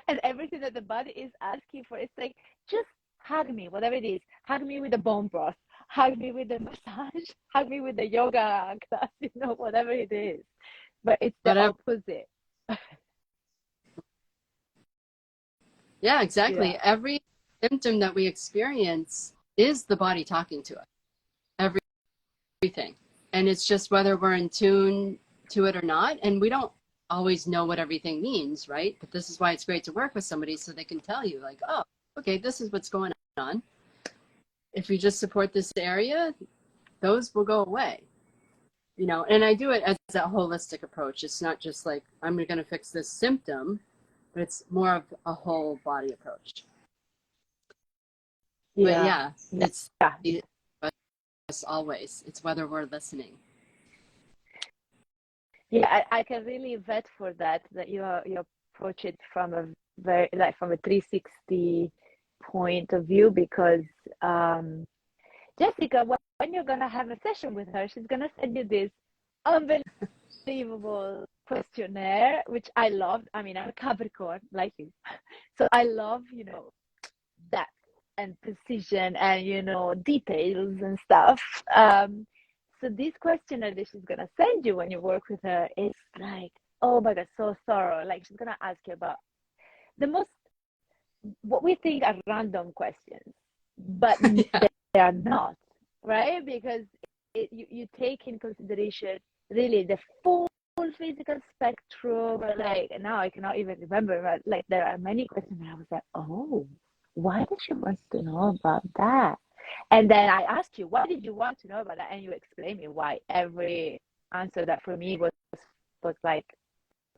S1: And everything that the body is asking for, it's like, just hug me, whatever it is. Hug me with the bone broth, hug me with the massage, hug me with the yoga class, whatever it is. But it's the
S2: whatever.
S1: opposite.
S2: Yeah, exactly.
S1: Yeah.
S2: Every symptom that we experience is the body talking to us. Everything. And it's just whether we're in tune to it or not. And we don't always know what everything means, right? But this is why it's great to work with somebody so they can tell you, like, oh, okay, this is what's going on. If you just support this area, those will go away. And I do it as a holistic approach. It's not just like I'm going to fix this symptom, but it's more of a whole body approach. But
S1: Yeah.
S2: yeah,
S1: Yeah.
S2: it's us always. It's whether we're listening.
S1: Yeah, I can really vet for that you approach it from a very like from a 360 point of view because Jessica, when you're gonna have a session with her, she's gonna send you this unbelievable questionnaire, which I love. I mean, I'm a Capricorn like you, so I love depth and precision and details and stuff. So this questionnaire that she's gonna send you when you work with her is like, oh my god, so thorough. Like she's gonna ask you about the most what we think are random questions, but
S2: Yeah.
S1: they are not, right? Because you take in consideration really the full full physical spectrum. Like now I cannot even remember, but like there are many questions. And I was like, oh, why does she want to know about that? And then I asked you, why did you want to know about that? And you explained me why. Every answer that for me was like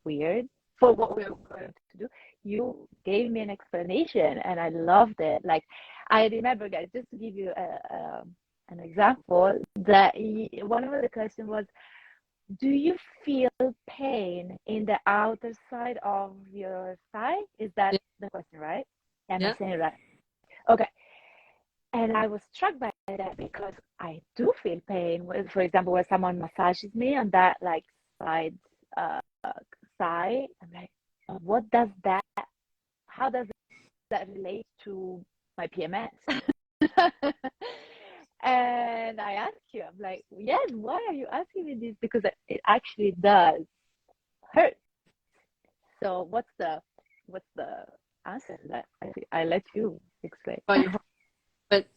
S1: weird for what we were going to do. You gave me an explanation, and I loved it. Like I remember, guys, just to give you an example, that one of the questions was, do you feel pain in the outer side of your thigh? Is that
S2: Yeah.
S1: the question, right? Am I
S2: Yeah.
S1: saying it right? Okay. And I was struck by that because I do feel pain. For example, when someone massages me on that like side uh, thigh, I'm like, what does that? How does that relate to my PMS? And I asked you, I'm like, yes, why are you asking me this? Because it actually does hurt. So what's the answer? That I let you explain.
S2: About your, but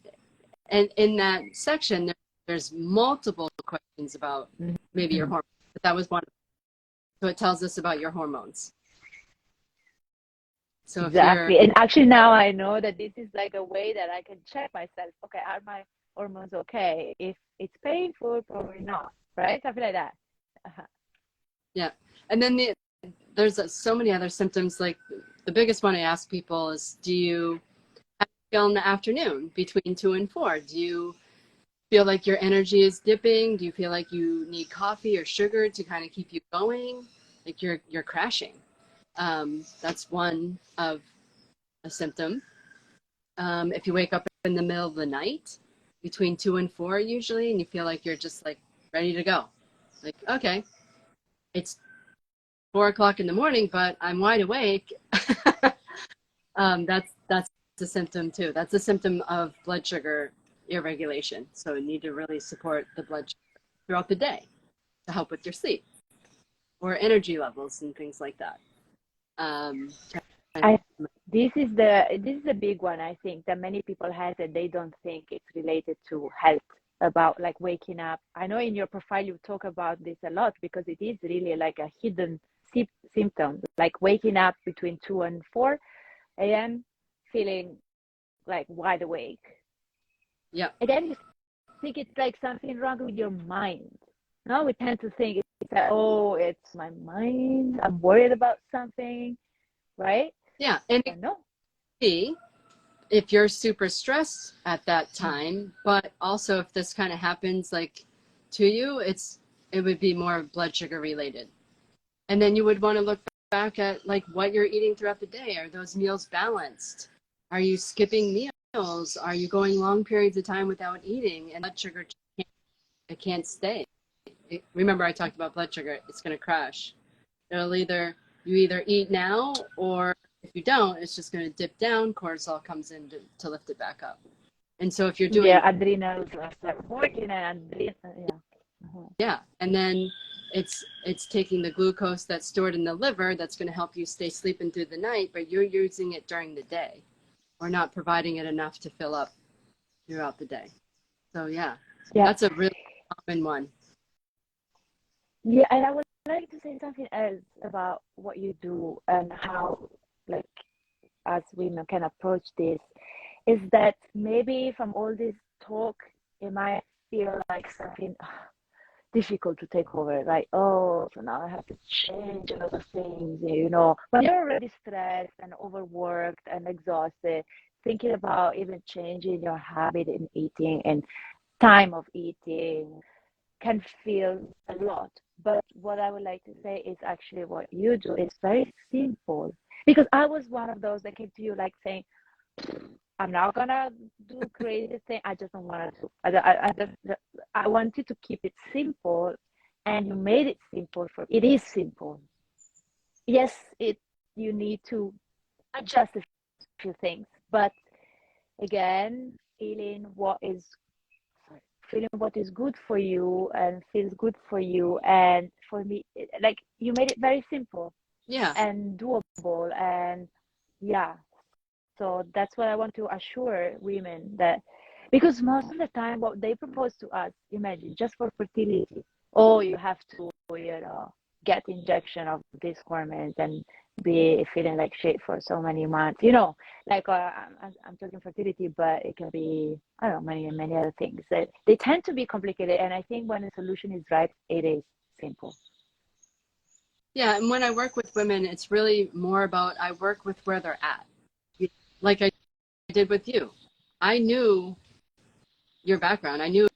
S2: and in that section, there's multiple questions about maybe your
S1: Mhm.
S2: hormones. But that was one. So it tells us about your hormones. So if you're,
S1: Exactly. And actually now I know that this is like a way that I can check myself. Okay, are my hormones okay? If it's painful, probably not. Right? Something like that. Uh-huh.
S2: yeah. And then there's so many other symptoms. Like the biggest one I ask people is, do you feel in the afternoon between 2 and 4? Do you feel like your energy is dipping? Do you feel like you need coffee or sugar to kind of keep you going? Like you're crashing. That's one of a symptom. If you wake up in the middle of the night between 2 and 4 usually, and you feel like you're just like ready to go, like, okay, it's 4 o'clock in the morning, but I'm wide awake. That's a symptom too. That's a symptom of blood sugar irregulation. So you need to really support the blood sugar throughout the day to help with your sleep or energy levels and things like that. Um,
S1: I this is a big one, I think, that many people have, that they don't think it's related to health, about like waking up. I know in your profile you talk about this a lot because it is really like a hidden symptom, like waking up between 2 and 4 a.m. feeling like wide awake.
S2: yeah,
S1: Again, you think it's like something wrong with your mind. No, we tend to think it's like, oh, it's my mind. I'm worried about something, right?
S2: yeah, and it
S1: But
S2: can
S1: no.
S2: be if you're super stressed at that time, but also if this kind of happens like to you, it would be more blood sugar related. And then you would want to look back at like what you're eating throughout the day. Are those meals balanced? Are you skipping meals? Are you going long periods of time without eating? And blood sugar it can't stay. Remember I talked about blood sugar, it's going to crash. You either eat now, or if you don't, it's just going to dip down. Cortisol comes in to lift it back up. And so if you're doing,
S1: Yeah, adrenals start working and yeah. Uh-huh.
S2: yeah, and then it's taking the glucose that's stored in the liver that's going to help you stay sleeping through the night, but you're using it during the day or not providing it enough to fill up throughout the day. So yeah,
S1: Yeah.
S2: that's a really common one.
S1: Yeah, and I would like to say something else about what you do and how, like, as women can approach this, is that maybe from all this talk, it might feel like something difficult to take over. Like, oh, so now I have to change a lot of things, when you're already stressed and overworked and exhausted, thinking about even changing your habit in eating and time of eating can feel a lot. But what I would like to say is actually what you do is very simple. Because I was one of those that came to you like saying, I'm not gonna do crazy thing. I just don't want to do. I wanted to keep it simple, and you made it simple for. It is simple. Yes, you need to adjust a few things, but again, feeling what is good for you and feels good for you. And for me, like you made it very simple
S2: Yeah,
S1: and doable. And yeah, so that's what I want to assure women, that because most of the time what they propose to us, imagine, just for fertility, oh, you have to, get injection of these hormones and be feeling like shit for so many months. You know, like I'm talking fertility, but it can be, I don't know, many other things. They tend to be complicated, and I think when the solution is right, it is simple.
S2: Yeah, and when I work with women, it's really more about I work with where they're at. Like I did with you. I knew your background. I knew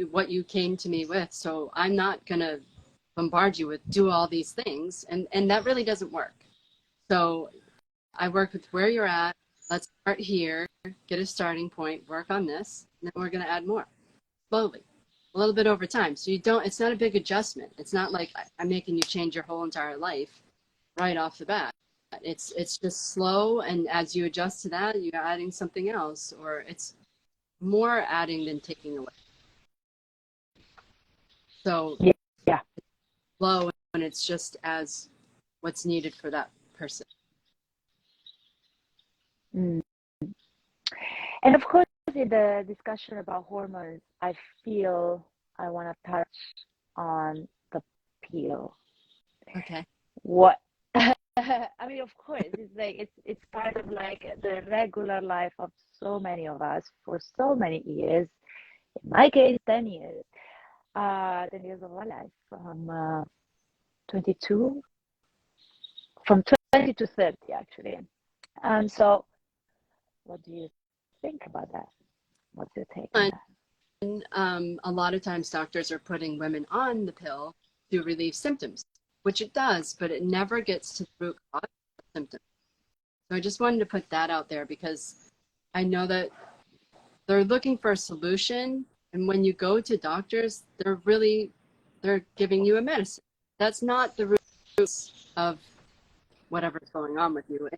S2: what you came to me with. So I'm not going to bombard you with do all these things. And that really doesn't work. So I work with where you're at. Let's start here, get a starting point, work on this, and then we're going to add more slowly, a little bit over time. So it's not a big adjustment. It's not like I'm making you change your whole entire life right off the bat. It's just slow, and as you adjust to that, you're adding something else, or it's more adding than taking away. So
S1: Yeah,
S2: slow, and it's just as what's needed for that person.
S1: mm. And of course, in the discussion about hormones, I feel I want to touch on the pill.
S2: Okay.
S1: What I mean, of course, it's like it's part of like the regular life of so many of us for so many years. In my case, 10 years. 10 years of our life from 22, from 20 to 30 actually. And so, what do you think about that? What's your take on that?
S2: And a lot of times doctors are putting women on the pill to relieve symptoms, which it does, but it never gets to the root cause of symptoms. So I just wanted to put that out there because I know that they're looking for a solution. And when you go to doctors, they're giving you a medicine. That's not the root of whatever's going on with you.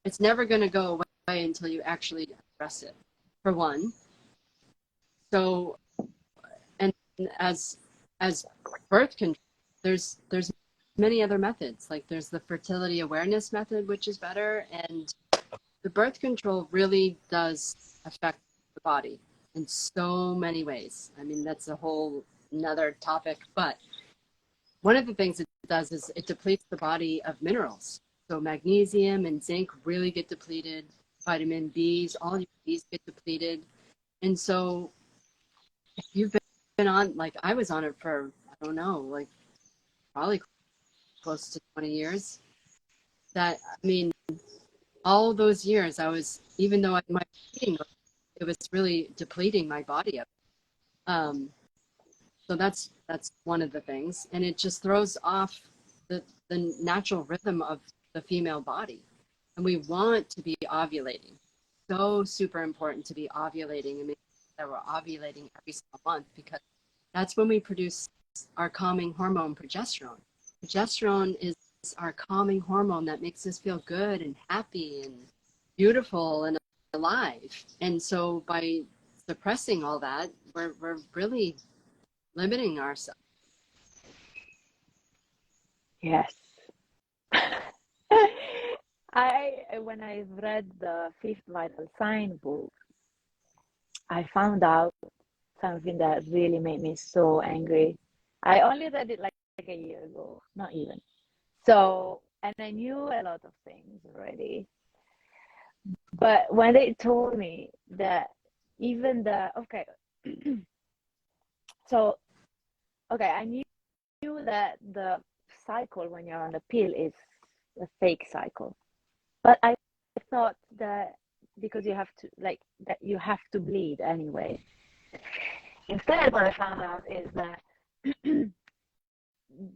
S2: It's never going to go away until you actually address it, for one. So, and as birth control, there's many other methods. Like there's the fertility awareness method, which is better, and the birth control really does affect the body in so many ways. I mean, that's a whole another topic, but one of the things it does is it depletes the body of minerals. So magnesium and zinc really get depleted, vitamin B's, all your B's get depleted. And so if you've been on, like I was on it for, I don't know, like probably close to 20 years, that, I mean, all those years I was, even though I might be eating, it was really depleting my body of it. So that's one of the things, and it just throws off the natural rhythm of the female body, and we want to be ovulating. So super important to be ovulating and make sure that we're ovulating every single month because that's when we produce our calming hormone, progesterone. Progesterone is our calming hormone that makes us feel good and happy and beautiful and alive. And so by suppressing all that, we're really limiting ourselves.
S1: Yes. When I read the Fifth Vital Sign book, I found out something that really made me so angry. I only read it like a year ago, not even. So, and I knew a lot of things already. But when they told me that even okay, so, okay, I knew that the cycle when you're on the pill is a fake cycle. But I thought that because you have to, like, that you have to bleed anyway. Instead, what I found out is that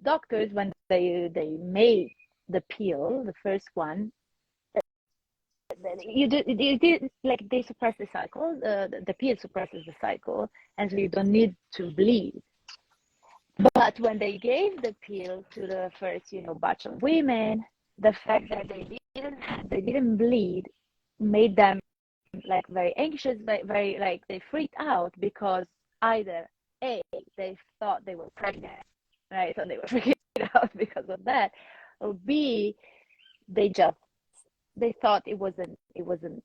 S1: doctors, when they made the pill, the first one, you did like they suppress the cycle. The pill suppresses the cycle, and so you don't need to bleed. But when they gave the pill to the first, batch of women, the fact that they didn't bleed made them like very anxious, very like they freaked out because either A, they thought they were pregnant, right? So they were freaking out because of that, or B, they just they thought it wasn't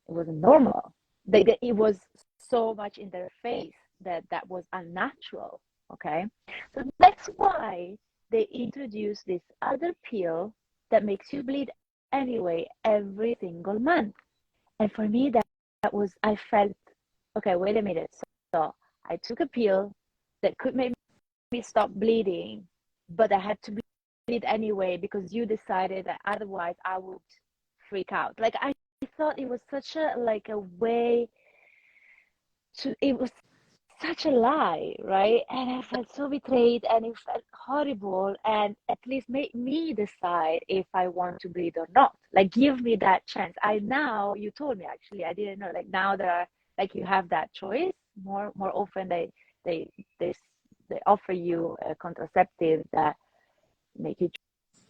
S1: normal. It was so much in their face that was unnatural. Okay, so that's why they introduced this other pill that makes you bleed anyway every single month. And for me, that was, I felt, okay, wait a minute. So I took a pill that could make me stop bleeding, but I had to bleed anyway because you decided that otherwise I would freak out. Like I thought it was such a like a way to, it was such a lie, right? And I felt so betrayed and it felt horrible. And at least make me decide if I want to bleed or not. Like, give me that chance. Now you told me, actually, I didn't know. Like, now there are, like, you have that choice more often. They they they offer you a contraceptive that make you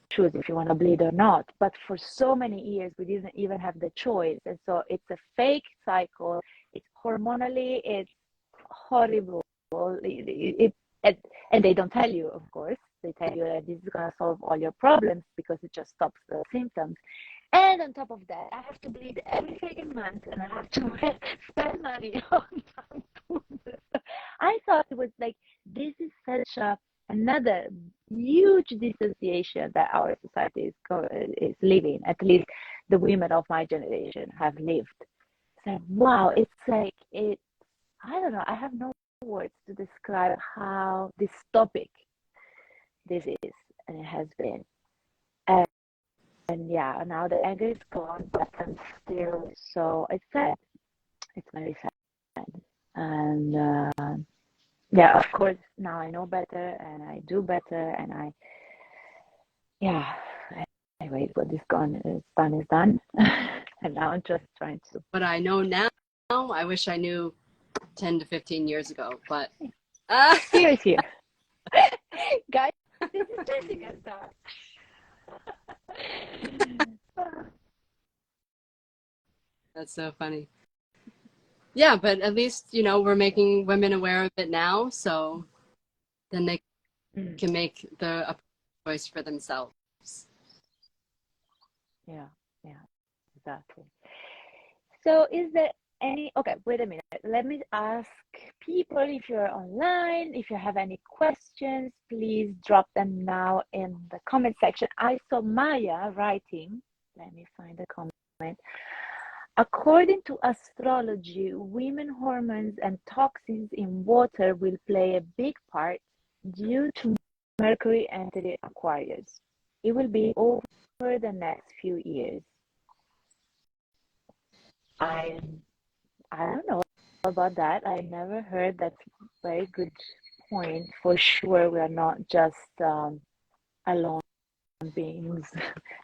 S1: choose if you want to bleed or not. But for so many years, we didn't even have the choice. And so it's a fake cycle. It's hormonally, it's horrible. And they don't tell you, of course. They tell you that this is going to solve all your problems because it just stops the symptoms. And on top of that, I have to bleed every second month and I have to spend money on food. I thought it was like, this is such another huge dissociation that our society is living. At least the women of my generation have lived. So wow, it's like I don't know. I have no words to describe how dystopic this is, and it has been. And yeah, now the anger is gone, but I'm still so it's sad. It's very sad. And yeah, of course, now I know better and I do better, and yeah. Anyway, what is gone is done. And now I'm just trying to.
S2: What I know now, I wish I knew 10 to 15 years ago, but
S1: Here. Guys, this is Jessica's talk.
S2: That's so funny. Yeah, but at least, we're making women aware of it now, so then they can make the choice for themselves.
S1: Yeah, exactly. So is there okay, wait a minute. Let me ask people, if you're online, if you have any questions, please drop them now in the comment section. I saw Maya writing. Let me find the comment. According to astrology, women hormones and toxins in water will play a big part due to Mercury entering Aquarius. It will be over the next few years. I don't know about that. I never heard that. Very good point. For sure, we are not just alone beings,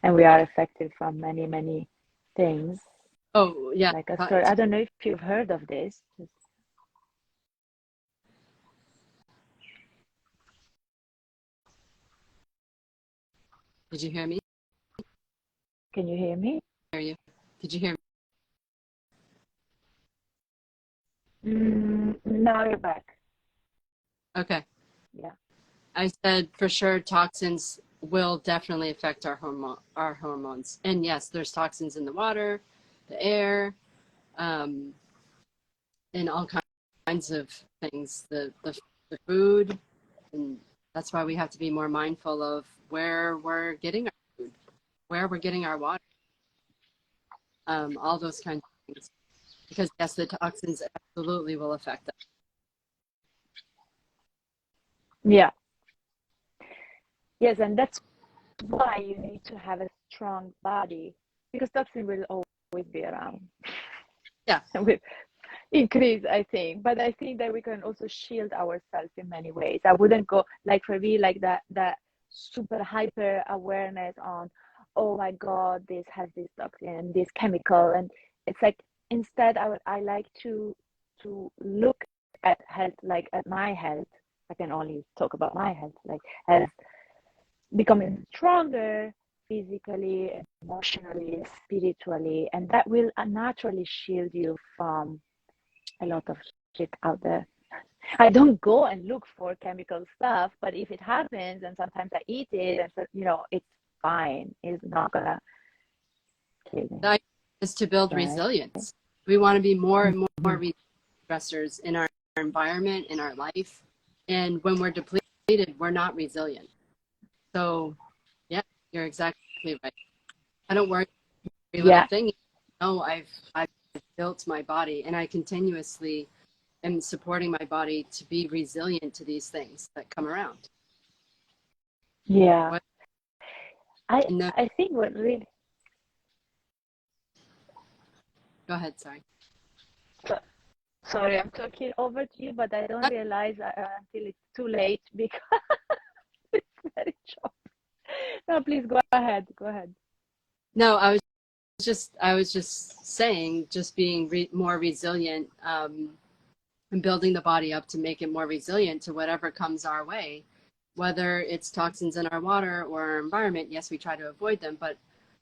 S1: and we are affected from many, many things.
S2: Oh, yeah.
S1: Like a story. I don't know if you've heard of this.
S2: Did you hear me?
S1: Can you hear me?
S2: I hear you. Did you hear
S1: me? Now you're back.
S2: Okay.
S1: Yeah.
S2: I said for sure toxins will definitely affect our hormones. And yes, there's toxins in the water, the air, and all kinds of things, the food. And that's why we have to be more mindful of where we're getting our food, where we're getting our water, all those kinds of things. Because yes, the toxins absolutely will affect us.
S1: Yeah. Yes, and that's why you need to have a strong body, because toxin will always be around.
S2: Yeah.
S1: With increase, I think. But I think that we can also shield ourselves in many ways. I wouldn't go like for me like that super hyper awareness on, oh my God, this has this toxin, this chemical, and it's like instead I like to look at health, like at my health. I can only talk about my health, like as becoming stronger physically, emotionally, spiritually, and that will naturally shield you from a lot of shit out there. I don't go and look for chemical stuff, but if it happens, and sometimes I eat it, and so, it's fine. It's not gonna kill me.
S2: The idea is to build resilience. We want to be more and more stressors in our environment, in our life, and when we're depleted, we're not resilient. So yeah, you're exactly right. I don't worry every little
S1: Yeah,
S2: thing. No, I've built my body, and I continuously am supporting my body to be resilient to these things that come around.
S1: yeah.
S2: What
S1: I
S2: no,
S1: I think what really
S2: go ahead, sorry.
S1: so, sorry, I'm talking over to you, but I don't realize until it's too late because it's very short. No, please go ahead. Go ahead.
S2: No, I was just saying, just being more resilient, and building the body up to make it more resilient to whatever comes our way, whether it's toxins in our water or our environment. Yes, we try to avoid them, but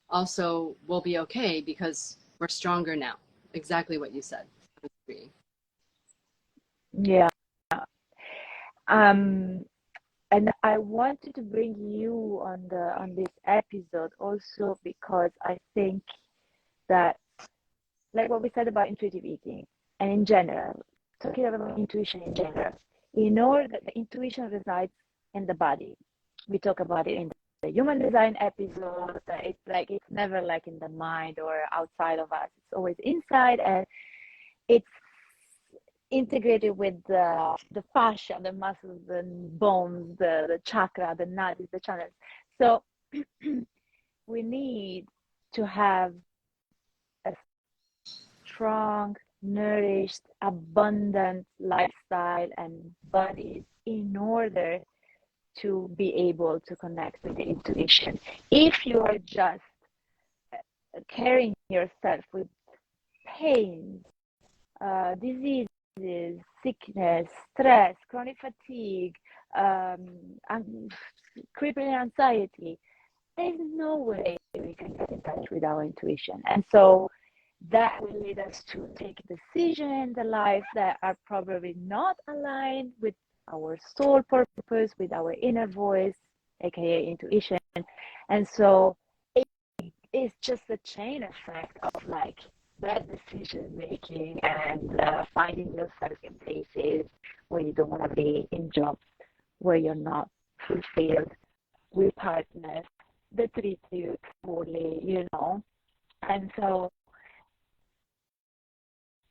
S2: also we'll be okay because we're stronger now. Exactly what you said. I agree.
S1: Yeah. Um, and I wanted to bring you on this episode also because I think that, like what we said about intuitive eating, and in general, talking about intuition in general, in order that the intuition resides in the body. We talk about it in the human design episode. That it's like it's never like in the mind or outside of us. It's always inside, and it's integrated with the fascia, the muscles, the bones, the chakra, the nadis, the channels. So we need to have a strong, nourished, abundant lifestyle and bodies in order to be able to connect with the intuition. If you are just carrying yourself with pain, diseases, sickness, stress, chronic fatigue, and crippling anxiety, there's no way we can get in touch with our intuition. And so that will lead us to take decisions in the life that are probably not aligned with our soul purpose, with our inner voice, aka intuition. And so it's just a chain effect of like bad decision making and finding yourself in places where you don't want to be, in jobs where you're not fulfilled, with partners that treat you poorly, you know. And so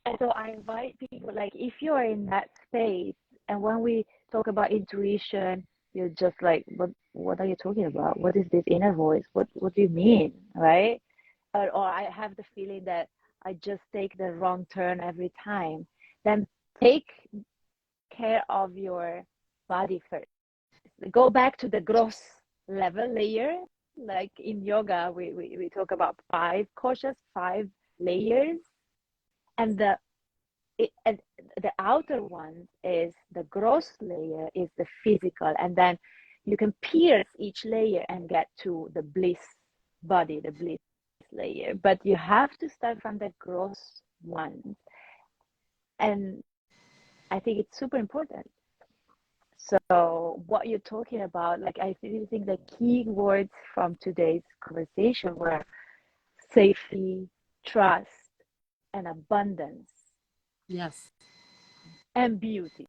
S1: I invite people, like, if you are in that space, and when we talk about intuition, you're just like, what are you talking about? What is this inner voice? What do you mean, right? Or I have the feeling that I just take the wrong turn every time. Then take care of your body first. Go back to the gross level layer. Like in yoga, we talk about five koshas, five layers, and and the outer one is the gross layer, is the physical, and then you can pierce each layer and get to the bliss body, the bliss layer. But you have to start from the gross one, and I think it's super important. So what you're talking about, like, I really think the key words from today's conversation were safety, trust, and abundance,
S2: Yes,
S1: and beauty.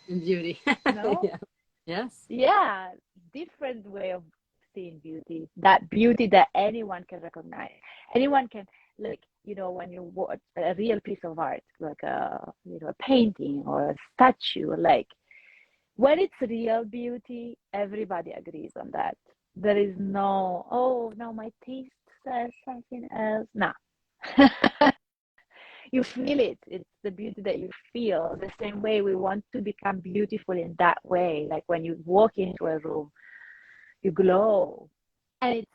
S2: and beauty.
S1: No?
S2: Yeah. Yes.
S1: Yeah, different way of seeing beauty. That beauty that anyone can recognize. Anyone can, like, when you watch a real piece of art, like a painting or a statue, like when it's real beauty, everybody agrees on that. There is no, oh, no, my taste says something else. Nah. You feel it. It's the beauty that you feel. The same way we want to become beautiful in that way. Like when you walk into a room, you glow. And it's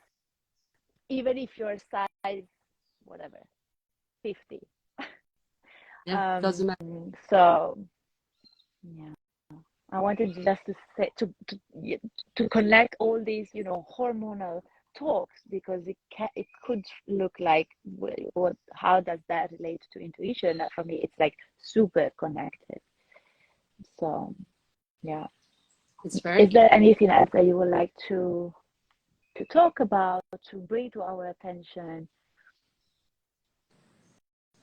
S1: even if you're size, whatever, 50.
S2: Yeah. Doesn't matter.
S1: So yeah. I wanted just to say to connect all these, hormonal talks, because it could look like, what how does that relate to intuition? For me, it's like super connected. So yeah,
S2: It's very
S1: is
S2: good.
S1: there anything else that you would like to talk about, to bring to our attention?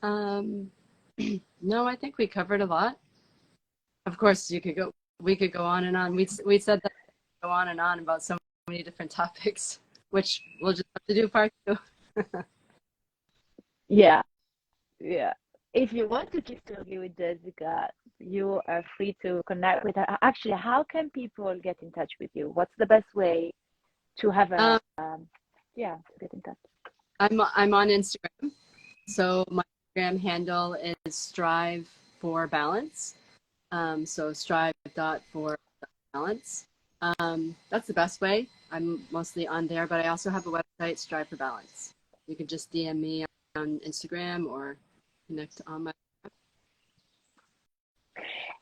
S2: Um, no, I think we covered a lot. Of course, we could go on and on. We said that go on about so many different topics, which we'll just have to do part two.
S1: Yeah, yeah. If you want to keep talking with Jessica, you are free to connect with her. Actually, how can people get in touch with you? What's the best way to have a yeah, to get in touch?
S2: I'm on Instagram, so my Instagram handle is Strive for Balance. So strive.for.balance. That's the best way. I'm mostly on there, but I also have a website, Strive for Balance. You can just DM me on Instagram or connect on my.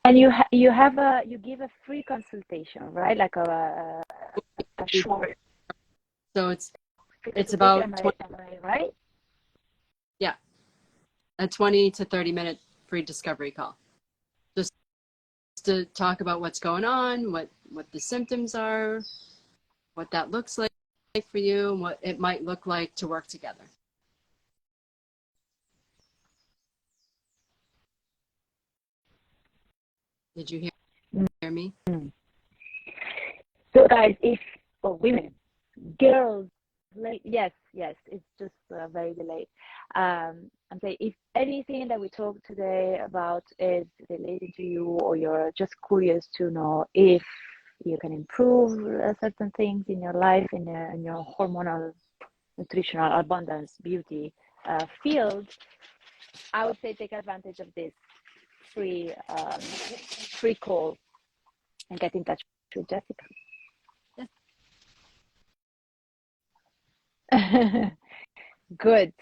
S1: And you give a free consultation, right? Like a short
S2: So
S1: free
S2: it's
S1: consultation.
S2: about 20,
S1: Am I right?
S2: yeah, a 20 to 30-minute free discovery call. Just to talk about what's going on, what the symptoms are, what that looks like for you, and what it might look like to work together. Did you hear me?
S1: So, guys, if women, girls, yes, yes, it's just very delayed. I'm saying if anything that we talk today about is related to you, or you're just curious to know if you can improve certain things in your life, in your hormonal, nutritional, abundance, beauty field, I would say take advantage of this free free call and get in touch with Jessica. Good.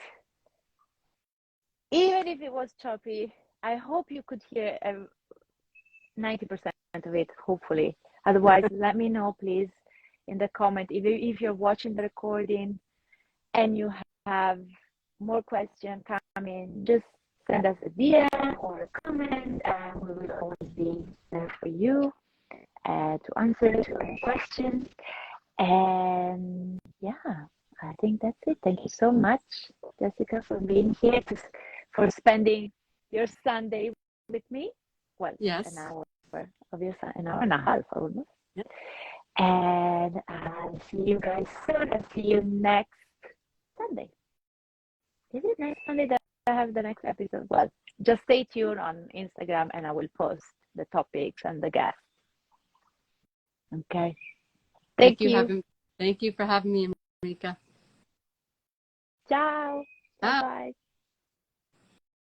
S1: Even if it was choppy, I hope you could hear 90% of it, hopefully. Otherwise, let me know, please, in the comment. If you're watching the recording and you have more questions coming, just send us a DM or a comment, and we will always be there for you to answer your questions. And yeah, I think that's it. Thank you so much, Jessica, for being here, for spending your Sunday with me. Well,
S2: Yes.
S1: an hour of your an hour and a half almost.
S2: Yep.
S1: And I'll see you guys soon. I'll see you next Sunday. Is it next Sunday that I have the next episode? Well, just stay tuned on Instagram and I will post the topics and the guests. Okay. Thank you.
S2: Thank you for having me, Enrica.
S1: Ciao.
S2: Bye.
S1: Bye-bye.